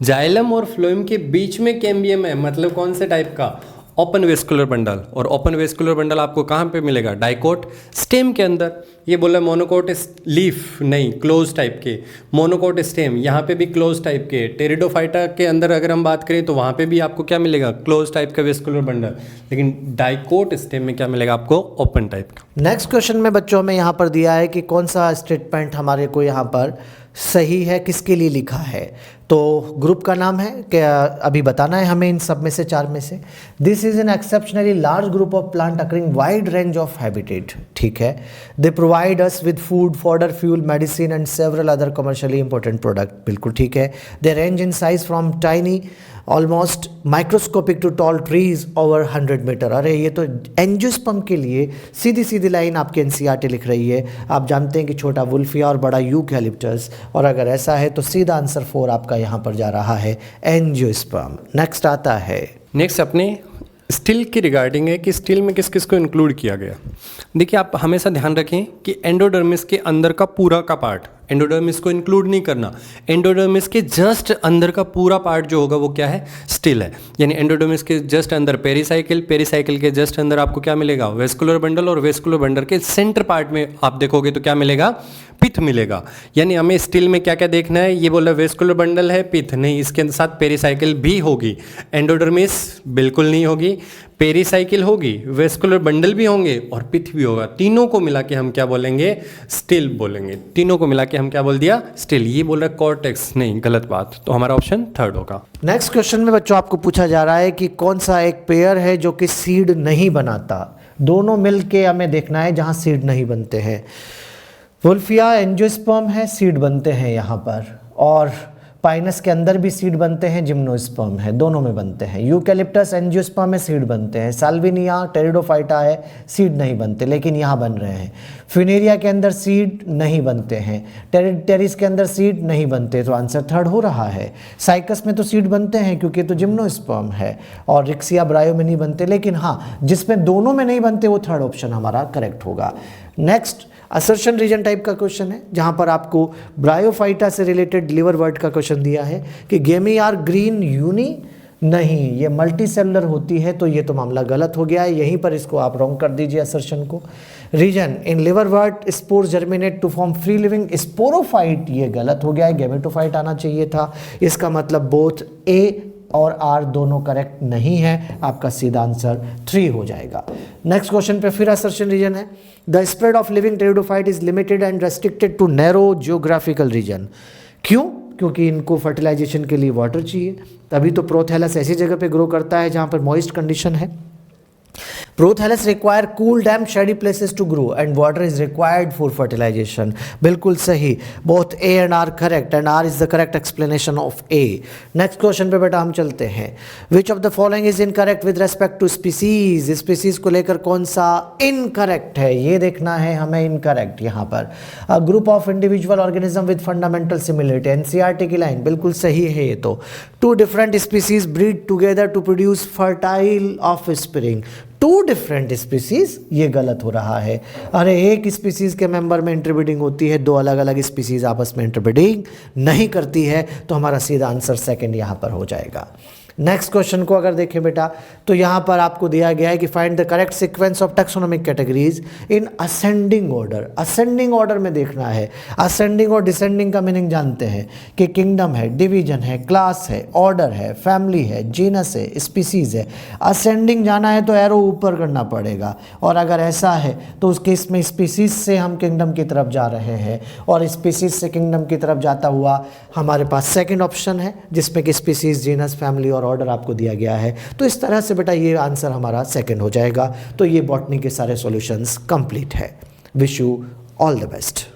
Xylem और फ्लोएम के बीच में कैम्बियम है, मतलब कौन से टाइप का, ओपन वेस्कुलर बंडल। और ओपन वेस्कुलर बंडल आपको कहाँ पे मिलेगा, डाइकोट स्टेम के अंदर। ये बोला मोनोकोट लीफ नहीं, क्लोज टाइप के। मोनोकोट स्टेम यहाँ पे भी क्लोज टाइप के। टेरिडोफाइटा के अंदर अगर हम बात करें तो वहाँ पे भी आपको क्या मिलेगा, क्लोज टाइप का वेस्कुलर बंडल। लेकिन डाइकोट स्टेम में क्या मिलेगा आपको, ओपन टाइप का। नेक्स्ट क्वेश्चन में बच्चों में यहाँ पर दिया है कि कौन सा स्टेटमेंट हमारे को यहाँ पर सही है, किसके लिए लिखा है। तो ग्रुप का नाम है, क्या अभी बताना है हमें इन सब में से, 4 में से। This is an exceptionally large group of plant occurring wide range of habitat, ठीक है। They provide us with food, fodder, fuel, medicine and several other commercially important product, बिल्कुल ठीक है। They range in size from tiny almost microscopic to tall trees over 100 metre. अरे ये तो angiosperm के लिए सीधी सीधी लाइन आपके एनसीईआरटी लिख रही है। आप जानते हैं कि छोटा वुल्फिया और बड़ा यूकैलिप्टस, और अगर ऐसा है तो सीधा आंसर 4 आपका यहाँ पर जा रहा है, एंजियोस्पर्म। नेक्स्ट आता है, नेक्स्ट अपने स्टिल की रिगार्डिंग है कि स्टिल में किस किस को इंक्लूड किया गया। देखिए आप हमेशा ध्यान रखें कि एंडोडर्मिस के अंदर का पूरा का पार्ट, एंडोडर्मिस को इंक्लूड नहीं करना। एंडोडर्मिस के जस्ट अंदर का पूरा पार्ट जो होगा वो क्या है, स्टिल है। यानी एंडोडर्मिस के जस्ट अंदर पेरिसाइकिल, पेरिसाइकिल के जस्ट अंदर आपको क्या मिलेगा, वेस्कुलर बंडल, और वेस्कुलर बंडल के सेंटर पार्ट में आप देखोगे तो क्या मिलेगा, पिथ मिलेगा। यानी हमें स्टिल में क्या क्या देखना है, ये बोल रहा है वेस्कुलर बंडल है, पिथ नहीं, इसके साथ पेरिसाइकिल भी होगी, एंडोडर्मिस बिल्कुल नहीं होगी, पेरिसाइकिल होगी, वेस्कुलर बंडल भी होंगे और पिथ भी होगा। तीनों को मिला के हम क्या बोलेंगे, स्टिल बोलेंगे। तीनों को मिला के हम क्या बोल दिया, स्टिल। ये बोल रहा है कॉर्टेक्स, नहीं, गलत बात। तो हमारा ऑप्शन थर्ड होगा। नेक्स्ट क्वेश्चन में बच्चों आपको पूछा जा रहा है कि कौन सा एक पेयर है जो कि सीड नहीं बनाता। दोनों मिल के हमें देखना है जहां सीड नहीं बनते हैं। वुल्फिया एंजियोस्पर्म है, सीड बनते हैं यहाँ पर, और पाइनस के अंदर भी सीड बनते हैं, जिम्नोस्पर्म है, दोनों में बनते हैं। यूकैलिप्टस एंजियोस्पर्म में सीड बनते हैं। साल्विनिया टेरिडोफाइटा है, सीड नहीं बनते, लेकिन यहाँ बन रहे हैं। फिनेरिया के अंदर सीड नहीं बनते हैं। टेरिस के अंदर सीड नहीं बनते, तो आंसर थर्ड हो रहा है। साइकस में तो सीड बनते हैं क्योंकि तो जिम्नोस्पर्म है, और रिक्सिया ब्रायो में नहीं बनते, लेकिन हाँ जिसमें दोनों में नहीं बनते वो थर्ड ऑप्शन हमारा करेक्ट होगा। नेक्स्ट असर्शन रीजन टाइप का क्वेश्चन है, जहां पर आपको ब्रायोफाइटा से रिलेटेड लिवर वर्ड का क्वेश्चन दिया है कि गेमी आर ग्रीन यूनी, नहीं, ये मल्टी सेलुलर होती है, तो ये तो मामला गलत हो गया है, यहीं पर इसको आप रॉन्ग कर दीजिए असर्शन को। Reason in liverwort spores germinate to form free living sporophyte, ये गलत हो गया है, गेमेटोफाइट आना चाहिए था। इसका मतलब बोथ ए और आर दोनों करेक्ट नहीं है, आपका सीधा आंसर 3 हो जाएगा। नेक्स्ट क्वेश्चन पे फिर असर्शन रीजन है, the spread of living pteridophyte is limited and restricted to narrow geographical region. क्यों? क्योंकि इनको फर्टिलाइजेशन के लिए वाटर चाहिए, तभी तो प्रोथैलस ऐसी जगह पे ग्रो करता है जहां पर मॉइस्ट कंडीशन है। Prothallus require cool damp shady places to grow and water is required for fertilisation. बिल्कुल सही, both A and R correct, and R is the correct explanation of A. Next question पे बेटा हम चलते हैं। Which of the following is incorrect with respect to species, species को लेकर कौन सा इनकरेक्ट है, ये देखना है हमें। इनकरेक्ट यहाँ पर a group of individual organism with fundamental similarity, NCERT की लाइन बिल्कुल सही है ये तो। Two different species breed together to produce fertile offspring, two different species, ये गलत हो रहा है। अरे एक स्पीसीज के मेंबर में इंटरब्रीडिंग होती है, दो अलग अलग स्पीसीज आपस में इंटरब्रीडिंग नहीं करती है, तो हमारा सीधा आंसर सेकंड यहाँ पर हो जाएगा। नेक्स्ट क्वेश्चन को अगर देखें बेटा, तो यहाँ पर आपको दिया गया है कि find the correct sequence of taxonomic categories in ascending order. Ascending order में देखना है। असेंडिंग और डिसेंडिंग का मीनिंग जानते हैं कि किंगडम है, डिवीजन है, क्लास है, ऑर्डर है, फैमिली है, जीनस है, स्पीसीज है। असेंडिंग जाना है तो एरो ऊपर करना पड़ेगा, और अगर ऐसा है तो उस केस में स्पीसीज से हम किंगडम की तरफ जा रहे हैं, और स्पीसीज से किंगडम की तरफ जाता हुआ हमारे पास सेकेंड ऑप्शन है, जिसमें कि स्पीसीज, जीनस, फैमिली और ऑर्डर आपको दिया गया है। तो इस तरह से बेटा ये आंसर हमारा सेकंड हो जाएगा। तो ये बॉटनी के सारे सॉल्यूशंस कंप्लीट है। Wish you all the best.